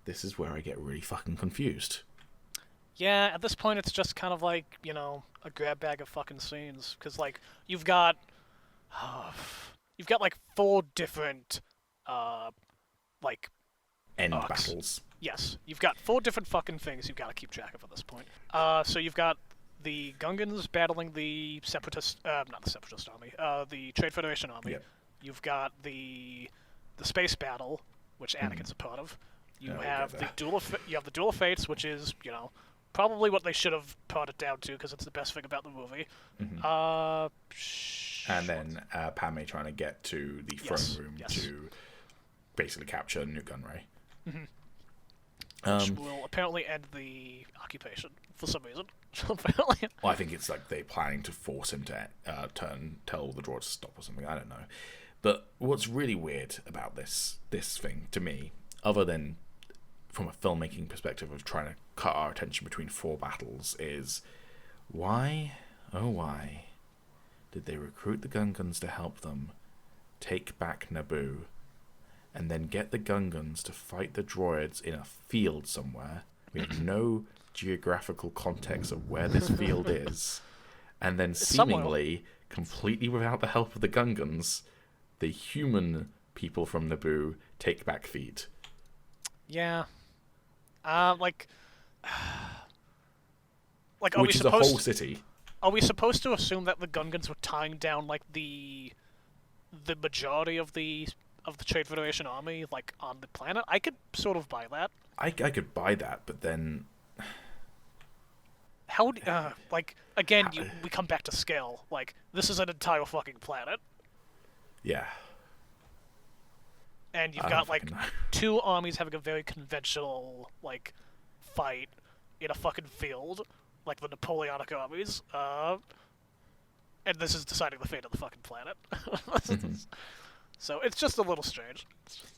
this is where I get really fucking confused. Yeah, at this point it's just kind of like, a grab bag of fucking scenes. Because, like, you've got like 4 different, like... End battles. Yes, you've got 4 different fucking things you've got to keep track of at this point. So you've got the Gungans battling the Separatist... not the Separatist army. The Trade Federation army. Yep. You've got the space battle, which Anakin's a part of. You have the Duel of Fates, which is, probably what they should have brought it down to, because it's the best thing about the movie. And then Padme trying to get to the throne room to basically capture Nute Gunray. Which will apparently end the occupation for some reason. Apparently. Well, I think it's like they're planning to force him to tell the droids to stop or something. I don't know. But what's really weird about this thing to me, other than from a filmmaking perspective of trying to cut our attention between 4 battles, is why did they recruit the Gungans to help them take back Naboo, and then get the Gungans to fight the droids in a field somewhere? We have no geographical context of where this field is, and then seemingly, completely without the help of the Gungans, the human people from Naboo take back Feed. Yeah. Like, which is a whole city. Are we supposed to assume that the Gungans were tying down like the majority of the Trade Federation army, like, on the planet? I could sort of buy that. I could buy that, but then how would like, again, we come back to scale. Like, this is an entire fucking planet. Yeah. And you've got like 2 armies having a very conventional like fight in a fucking field. like the Napoleonic armies, and this is deciding the fate of the fucking planet. So it's just a little strange.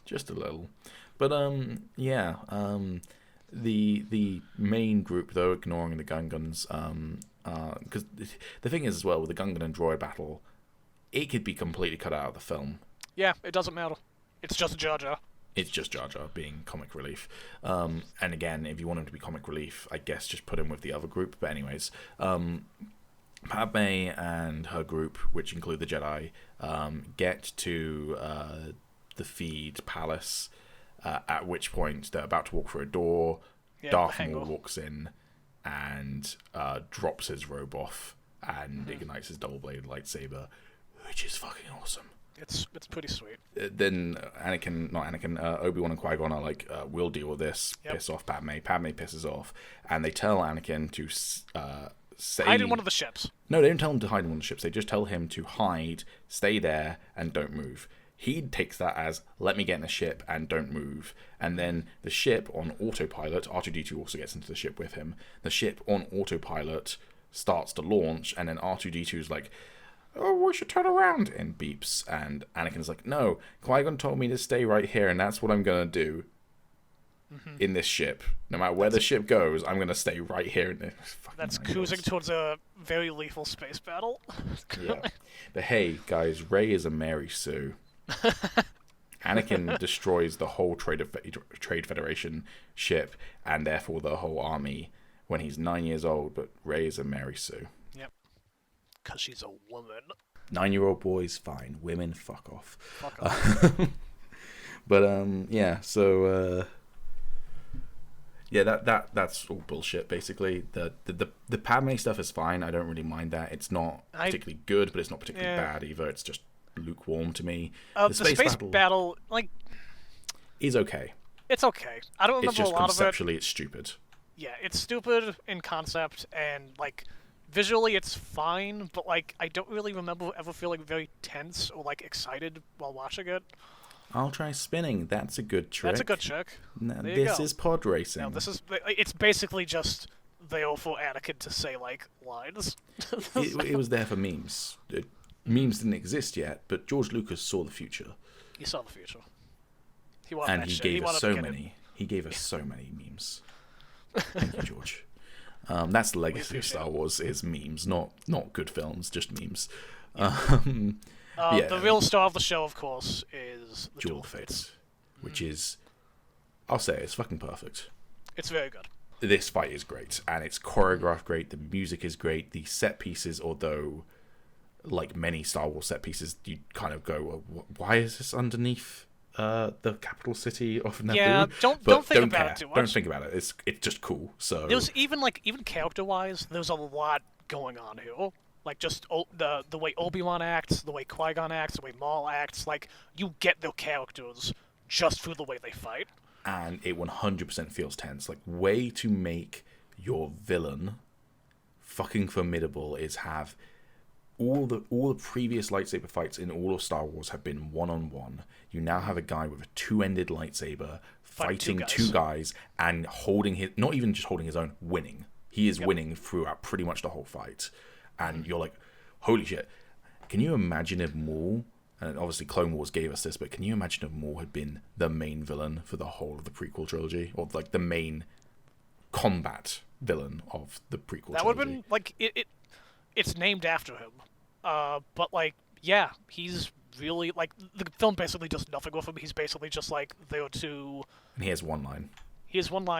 Just a little. But yeah, the main group though, ignoring the Gungans, because the thing is as well with the Gungan and droid battle, it could be completely cut out of the film. Yeah, it doesn't matter. It's just Jar Jar. It's just Jar Jar being comic relief. And again, if you want him to be comic relief, I guess just put him with the other group. But anyways, Padme and her group, which include the Jedi, get to the Feed Palace, at which point they're about to walk through a door. Yeah, Darth Maul walks in and drops his robe off and ignites his double-bladed lightsaber, which is fucking awesome. It's pretty sweet. Then Obi-Wan and Qui-Gon are like, we'll deal with this. Yep. Piss off Padme. Padme pisses off. And they tell Anakin to say... Hide in one of the ships. No, they don't tell him to hide in one of the ships. They just tell him to hide, stay there, and don't move. He takes that as, let me get in the ship and don't move. And then the ship on autopilot, R2-D2 also gets into the ship with him. The ship on autopilot starts to launch, and then R2-D2 is like... oh, we should turn around, and beeps, and Anakin's like, no, Qui-Gon told me to stay right here, and that's what I'm going to do in this ship. No matter where the ship goes, I'm going to stay right here. That's cruising towards a very lethal space battle. Yeah. But hey, guys, Rey is a Mary Sue. Anakin destroys the whole Trade Federation ship, and therefore the whole army, when he's 9 years old, but Rey is a Mary Sue. Because she's a woman. 9-year-old boys, fine. Women, fuck off. Fuck off. But yeah. So yeah, that's all bullshit. Basically, the Padme stuff is fine. I don't really mind that. It's not particularly good, but it's not particularly bad either. It's just lukewarm to me. The space battle, like, is okay. It's okay. I don't remember a lot of it. Conceptually, it's stupid. Yeah, it's stupid in concept, and like. Visually, it's fine, but like I don't really remember ever feeling very tense or like excited while watching it. I'll try spinning. That's a good trick. That's a good trick. This is pod racing. No, it's basically just there for Anakin to say like lines. it was there for memes. Memes didn't exist yet, but George Lucas saw the future. He saw the future. He gave us so many. He gave us so many memes. Thank you, George. That's the legacy of Star Wars, is memes, not good films, just memes. The real star of the show, of course, is the Duel of Fates, which is, I'll say, it's fucking perfect. It's very good. This fight is great, and it's choreographed great, the music is great, the set pieces, although, like many Star Wars set pieces, you kind of go, why is this underneath the capital city of Naboo? Yeah, don't think about it too much. Don't think about it. It's just cool. So there's even character wise, there's a lot going on here. Like just the way Obi-Wan acts, the way Qui-Gon acts, the way Maul acts. Like you get their characters just through the way they fight. And it 100% feels tense. Like way to make your villain fucking formidable is have all the previous lightsaber fights in all of Star Wars have been one-on-one. You now have a guy with a two-ended lightsaber fighting two guys and holding his, not even just holding his own, winning. He is winning throughout pretty much the whole fight. And you're like, holy shit. Can you imagine if Maul, and obviously Clone Wars gave us this, but can you imagine if Maul had been the main villain for the whole of the prequel trilogy? Or like the main combat villain of the prequel trilogy? That would have been, like, it's named after him. But like, yeah, he's really like the film basically does nothing with him. He's basically just like there to. And he has one line.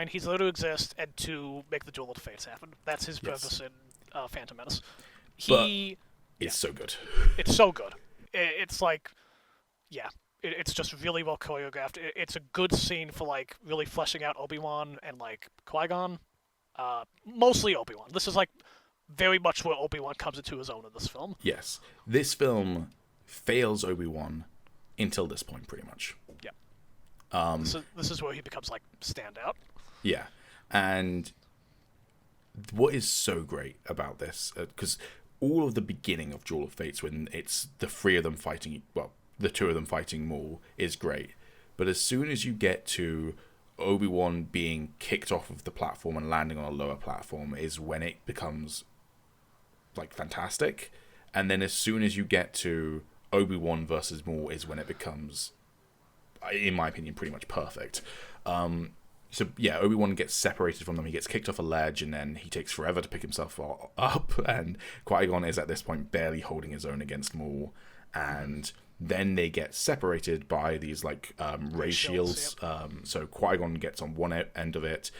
He's there to exist and to make the Duel of the Fates happen. That's his purpose in Phantom Menace. It's so good. It's so good. It's like, yeah, it's just really well choreographed. It's a good scene for like really fleshing out Obi-Wan and like Qui-Gon. Mostly Obi-Wan. This is like. Very much where Obi-Wan comes into his own in this film. Yes. This film fails Obi-Wan until this point, pretty much. Yeah. This is where he becomes, like, standout. Yeah. And what is so great about this, because all of the beginning of Duel of Fates, when it's the three of them fighting, well, the two of them fighting Maul, is great. But as soon as you get to Obi-Wan being kicked off of the platform and landing on a lower platform is when it becomes like fantastic, and then as soon as you get to Obi-Wan versus Maul is when it becomes, in my opinion, pretty much perfect. So yeah, Obi-Wan gets separated from them. He gets kicked off a ledge, and then he takes forever to pick himself up. And Qui-Gon is at this point barely holding his own against Maul. And then they get separated by these like ray shields. Yep. So Qui-Gon gets on one end of it,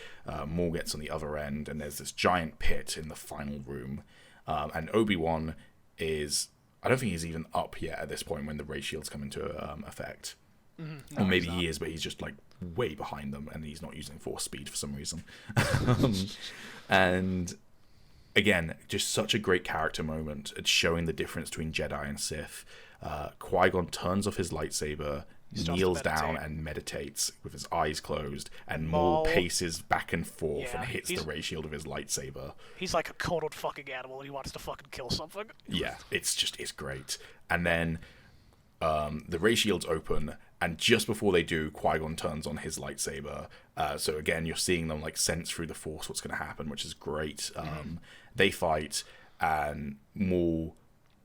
Maul gets on the other end, and there's this giant pit in the final room. And Obi-Wan is, I don't think he's even up yet at this point when the ray shields come into effect. Mm-hmm. No, or maybe he is, but he's just like way behind them, and he's not using force speed for some reason. And again, just such a great character moment at showing the difference between Jedi and Sith. Qui-Gon turns off his lightsaber, kneels down and meditates with his eyes closed, and Maul paces back and forth and hits the ray shield of his lightsaber. He's like a coddled fucking animal, and he wants to fucking kill something. Yeah, it's great. And then the ray shields open, and just before they do, Qui-Gon turns on his lightsaber. So again, you're seeing them like sense through the Force what's going to happen, which is great. They fight, and Maul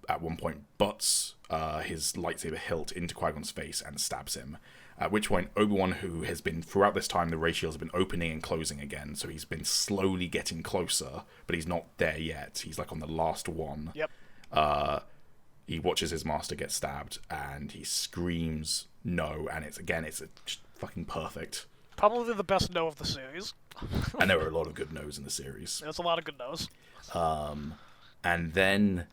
at one point butts his lightsaber hilt into Qui-Gon's face and stabs him. At which point, Obi-Wan, who has been, throughout this time, the ray shields have been opening and closing again, so he's been slowly getting closer, but he's not there yet. He's like on the last one. Yep. He watches his master get stabbed, and he screams no, and it's just fucking perfect. Probably the best no of the series. And there are a lot of good no's in the series. There's a lot of good no's. And then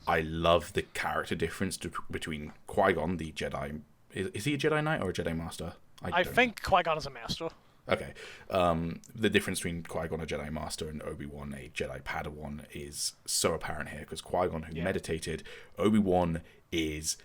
I love the character difference between Qui-Gon, the Jedi. Is he a Jedi Knight or a Jedi Master? I think Qui-Gon is a master. Okay. The difference between Qui-Gon, a Jedi Master, and Obi-Wan, a Jedi Padawan, is so apparent here, because Qui-Gon, who meditated, Obi-Wan is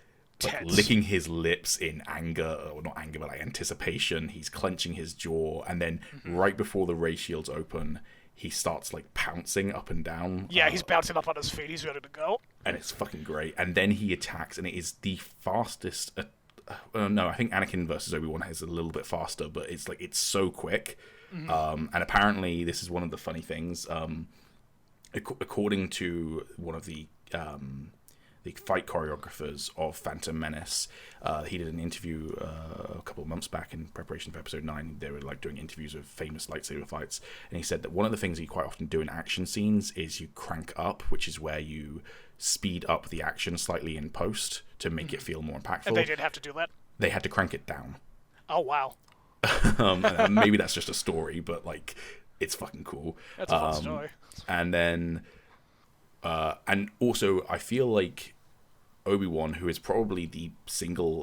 like licking his lips in anger, or not anger, but like anticipation. He's clenching his jaw, and then right before the ray shields open, he starts like pouncing up and down. Yeah, he's bouncing up on his feet. He's ready to go. And it's fucking great. And then he attacks, and it is the fastest. No, I think Anakin versus Obi-Wan is a little bit faster, but it's so quick. And apparently, this is one of the funny things. According to one of the fight choreographers of Phantom Menace, he did an interview a couple of months back in preparation for Episode 9. They were like doing interviews of famous lightsaber fights, and he said that one of the things you quite often do in action scenes is you crank up, which is where you speed up the action slightly in post to make it feel more impactful. And they did have to do that? They had to crank it down. Oh, wow. And maybe that's just a story, but like, it's fucking cool. That's a fun story. And then, and also, I feel like Obi-Wan, who is probably the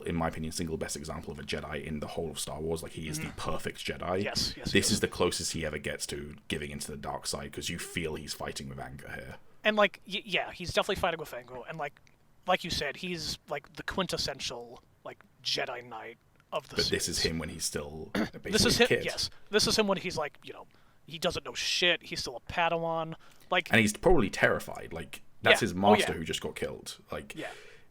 in my opinion, single best example of a Jedi in the whole of Star Wars, like he is the perfect Jedi. Yes. This is the closest he ever gets to giving into the dark side, because you feel he's fighting with anger here. And like, yeah, he's definitely fighting with anger, and like you said, he's like the quintessential like Jedi Knight of the series. But this is him when he's still basically this is him. a kid. Yes, this is him when he's like, he doesn't know shit. He's still a Padawan. Like, and he's probably terrified. Like, that's his master who just got killed. Like,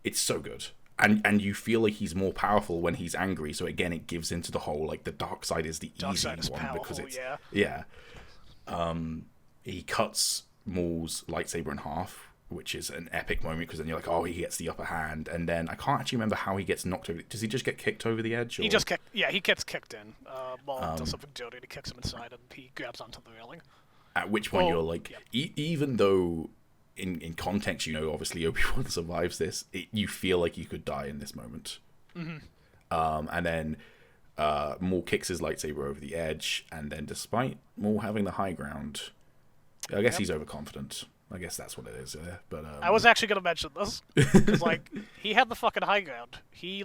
it's so good. And you feel like he's more powerful when he's angry. So again, it gives into the whole like the dark side is the easy one, powerful, because it's he cuts Maul's lightsaber in half, which is an epic moment, because then you're like, oh, he gets the upper hand, and then I can't actually remember how he gets knocked over. Does he just get kicked over the edge? Or? He gets kicked in. Maul does something dirty, and he kicks him inside, and he grabs onto the railing. At which point you're like, even though in context, obviously Obi-Wan survives this, you feel like you could die in this moment. And then Maul kicks his lightsaber over the edge, and then despite Maul having the high ground, I guess he's overconfident. I guess that's what it is. But I was actually going to mention this, because like he had the fucking high ground. He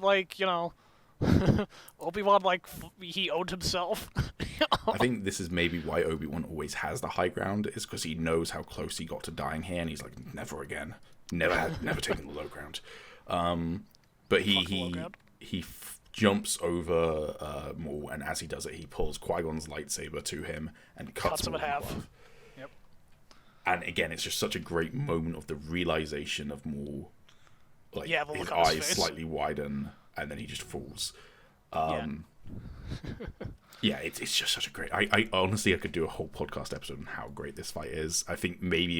Obi-Wan, like, he owned himself. I think this is maybe why Obi-Wan always has the high ground, is because he knows how close he got to dying here, and he's like, never again. Never taking the low ground. But he jumps over Maul, and as he does it, he pulls Qui-Gon's lightsaber to him and cuts him in half. Yep. And again, it's just such a great moment of the realization of Maul. Like, the look his on his eyes face slightly widen, and then he just falls. Yeah, it's just such a great. I honestly I could do a whole podcast episode on how great this fight is. I think maybe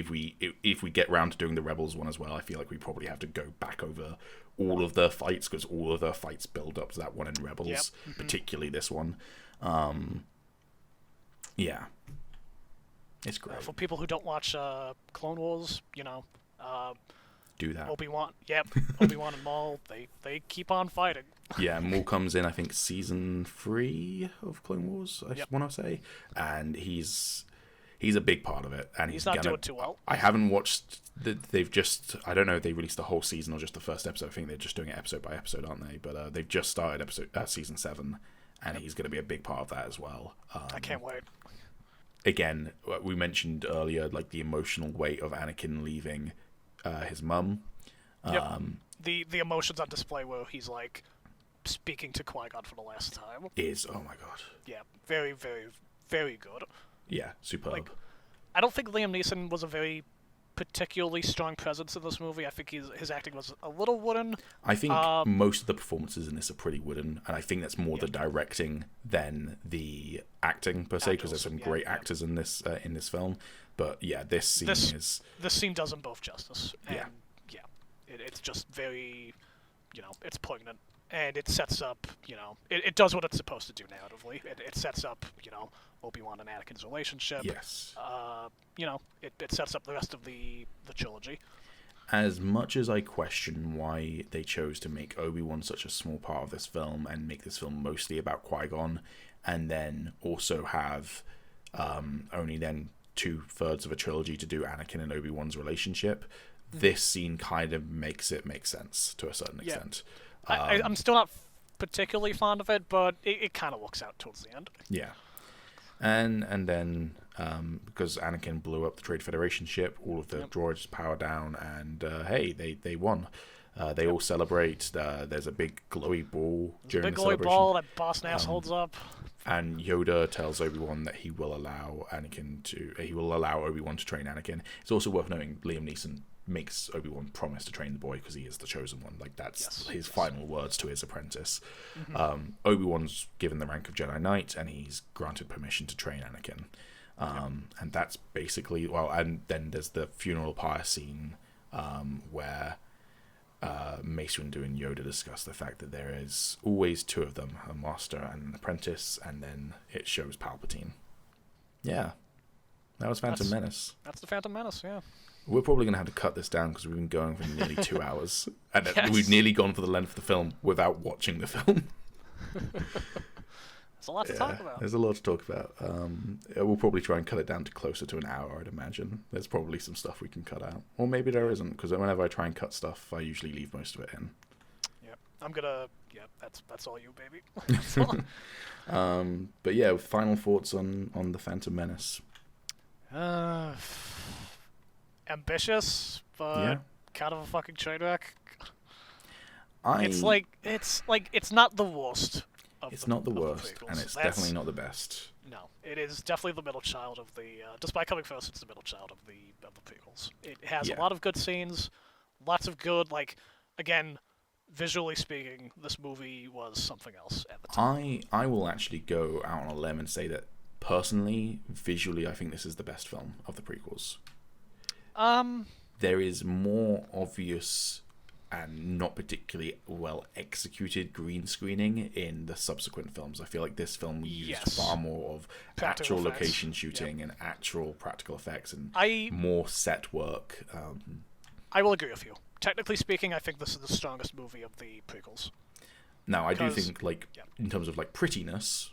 if we get round to doing the Rebels one as well, I feel like we probably have to go back over all of the fights, because all of the fights build up to that one in Rebels, Yep. Mm-hmm. particularly this one. Yeah, it's great. For people who don't watch Clone Wars, Do that. Obi-Wan and Maul, they keep on fighting. Yeah, Maul comes in, I think, season 3 of Clone Wars, I want to say, and he's a big part of it. And he's not doing too well. I haven't watched. They've just, I don't know if they released the whole season or just the first episode. I think they're just doing it episode by episode, aren't they? But they've just started season 7, and he's going to be a big part of that as well. I can't wait. Again, we mentioned earlier, like the emotional weight of Anakin leaving his mum. Yep. The emotions on display where he's like speaking to Qui-Gon for the last time is, oh my god. Yeah, very, very, very good. Yeah, superb. Like, I don't think Liam Neeson was a very particularly strong presence in this movie. I think his acting was a little wooden. I think most of the performances in this are pretty wooden, and I think that's more the directing than the acting per se, because there's some great actors in this film. But yeah, this scene does them both justice. And, yeah, it's just very, it's poignant, and it sets up, it does what it's supposed to do narratively. It sets up, Obi-Wan and Anakin's relationship. Yes. It sets up the rest of the trilogy. As much as I question why they chose to make Obi-Wan such a small part of this film and make this film mostly about Qui-Gon, and then also have only then 2/3 of a trilogy to do Anakin and Obi-Wan's relationship, this scene kind of makes it make sense to a certain extent. I'm still not particularly fond of it, but it kind of works out towards the end. Yeah. And then because Anakin blew up the Trade Federation ship, all of the droids power down, and hey, they won. They all celebrate. There's a big glowy ball during the celebration. Big glowy ball that Boss Nass holds up. And Yoda tells Obi-Wan that he will allow Obi-Wan to train Anakin. It's also worth noting Liam Neeson makes Obi-Wan promise to train the boy because he is the chosen one. Like, that's his final words to his apprentice. Mm-hmm. Obi-Wan's given the rank of Jedi Knight, and he's granted permission to train Anakin. And that's basically, and then there's the funeral pyre scene where Mace Windu and Yoda discuss the fact that there is always 2 of them, a master and an apprentice, and then it shows Palpatine. Yeah. That was Phantom Menace. That's the Phantom Menace, yeah. We're probably going to have to cut this down because we've been going for nearly 2 hours. And we've nearly gone for the length of the film without watching the film. There's a lot to talk about. There's a lot to talk about. We'll probably try and cut it down to closer to an hour, I'd imagine. There's probably some stuff we can cut out. Or maybe there isn't, because whenever I try and cut stuff, I usually leave most of it in. Yep. I'm going to... Yep, that's all you, baby. But yeah, final thoughts on the Phantom Menace. Ambitious, but kind of a fucking train wreck. It's not the worst. It's not the worst, and it's definitely not the best. No, it is definitely the middle child of the. Despite coming first, it's the middle child of the prequels. It has a lot of good scenes, lots of good, again, visually speaking, this movie was something else at the time. I will actually go out on a limb and say that personally, visually, I think this is the best film of the prequels. There is more obvious and not particularly well executed green screening in the subsequent films. I feel like this film used far more of actual location shooting and actual practical effects and more set work. I will agree with you. Technically speaking, I think this is the strongest movie of the prequels. Now, I do think, in terms of prettiness,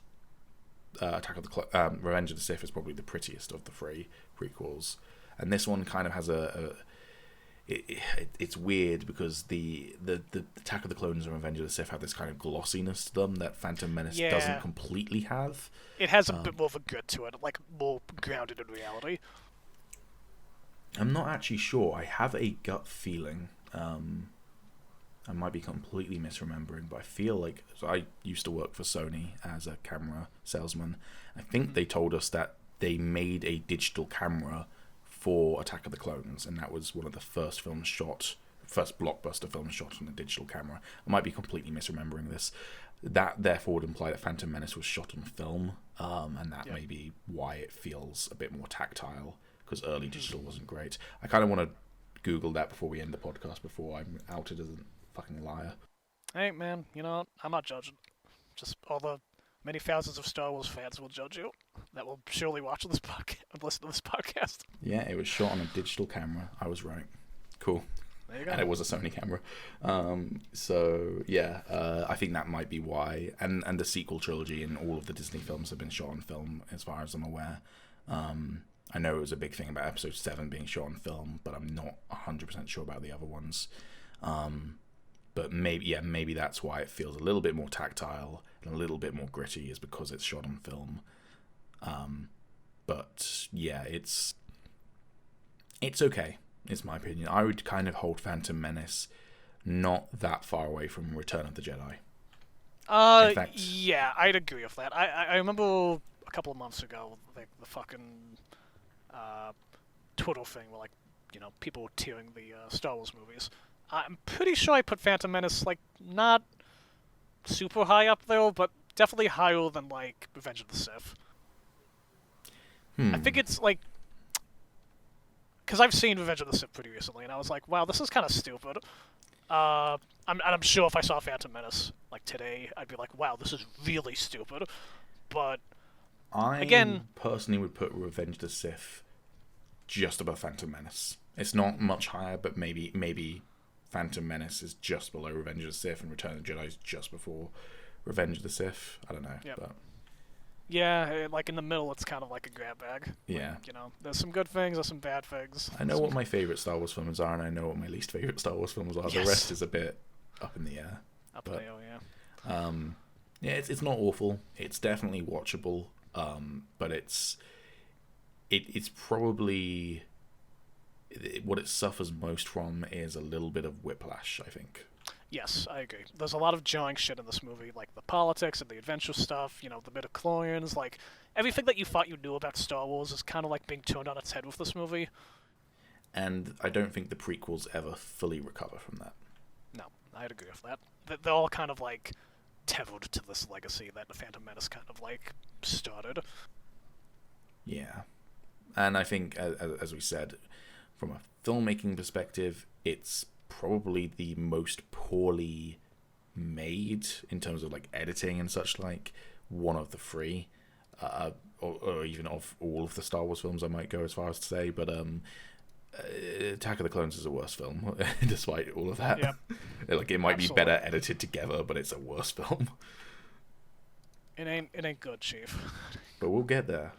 Revenge of the Sith is probably the prettiest of the 3 prequels, and this one kind of has it's weird because the Attack of the Clones and Revenge of the Sith have this kind of glossiness to them that Phantom Menace doesn't completely have. It has a bit more of a grit to it, more grounded in reality. I'm not actually sure. I have a gut feeling. I might be completely misremembering, but I feel like I used to work for Sony as a camera salesman. I think they told us that they made a digital camera for Attack of the Clones, and that was one of the first blockbuster films shot on a digital camera. I might be completely misremembering this. that therefore would imply that Phantom Menace was shot on film, and that may be why it feels a bit more tactile, because early digital wasn't great. I kind of want to Google that before we end the podcast, before I'm outed as a fucking liar. Hey, man, you know what? I'm not judging. Just all the many thousands of Star Wars fans will judge you that will surely watch this podcast and listen to this podcast. Yeah, it was shot on a digital camera. I was right. Cool. There you go. And it was a Sony camera. I think that might be why. And the sequel trilogy and all of the Disney films have been shot on film, as far as I'm aware. I know it was a big thing about Episode 7 being shot on film, but I'm not 100% sure about the other ones. But maybe that's why it feels a little bit more tactile and a little bit more gritty, is because it's shot on film. But yeah, it's okay. It's my opinion. I would kind of hold Phantom Menace not that far away from Return of the Jedi. In fact, yeah, I'd agree with that. I remember a couple of months ago, the fucking Twitter thing where, like, you know, people were tearing the Star Wars movies. I'm pretty sure I put Phantom Menace, like, not super high up there, but definitely higher than, like, Revenge of the Sith. I think it's, like... Because I've seen Revenge of the Sith pretty recently, and I was like, wow, this is kind of stupid. I'm sure if I saw Phantom Menace, like, today, I'd be like, wow, this is really stupid. But, I personally would put Revenge of the Sith just above Phantom Menace. It's not much higher, but maybe Phantom Menace is just below Revenge of the Sith, and Return of the Jedi is just before Revenge of the Sith. I don't know, but... Yeah, like in the middle, it's kind of like a grab bag. Yeah. Like, you know, there's some good things, there's some bad things. I know what my favourite Star Wars films are, and I know what my least favourite Star Wars films are. Yes. The rest is a bit up in the air. In the air, yeah. Yeah, it's not awful. It's definitely watchable. But it's probably... what it suffers most from is a little bit of whiplash, I think. Yes, I agree. There's a lot of jarring shit in this movie, like the politics and the adventure stuff, you know, the midichlorians, like, everything that you thought you knew about Star Wars is kind of like being turned on its head with this movie. And I don't think the prequels ever fully recover from that. No, I'd agree with that. They're all kind of, like, tethered to this legacy that the Phantom Menace kind of, like, started. Yeah. And I think, as we said, from a filmmaking perspective, it's probably the most poorly made in terms of, like, editing and such, like, one of the three, or even of all of the Star Wars films, I might go as far as to say, but Attack of the Clones is a worse film, despite all of that. Yep. Like, it might be better edited together, but it's a worse film. It ain't good, Chief. But we'll get there.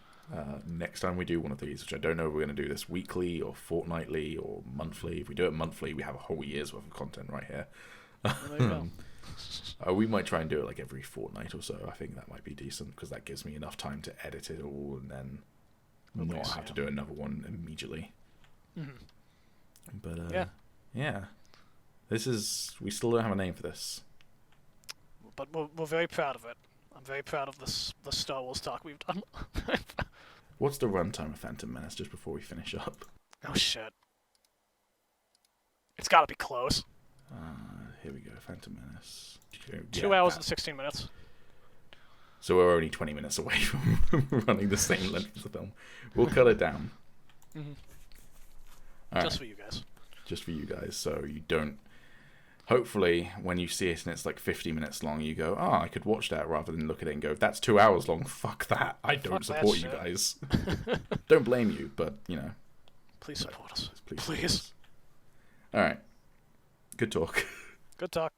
Next time we do one of these, which I don't know if we're going to do this weekly or fortnightly or monthly. If we do it monthly, we have a whole year's worth of content right here. Well, there you go. We might try and do it like every fortnight or so. I think that might be decent, because that gives me enough time to edit it all and then not have to do another one immediately. Mm-hmm. But yeah. We still don't have a name for this. But we're very proud of it. I'm very proud of the Star Wars talk we've done. What's the runtime of Phantom Menace, just before we finish up? Oh, shit. It's gotta be close. Here we go, Phantom Menace. 2 hours and 16 minutes. So we're only 20 minutes away from running the same length as the film. We'll cut it down. Mm-hmm. Just for you guys. Just for you guys, so you don't... Hopefully, when you see it and it's like 50 minutes long, you go, I could watch that, rather than look at it and go, that's 2 hours long, fuck that. I don't support you guys. Don't blame you, but, you know. Please support us. Please. Please. Support us. Alright. Good talk. Good talk.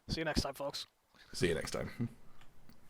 See you next time, folks. See you next time.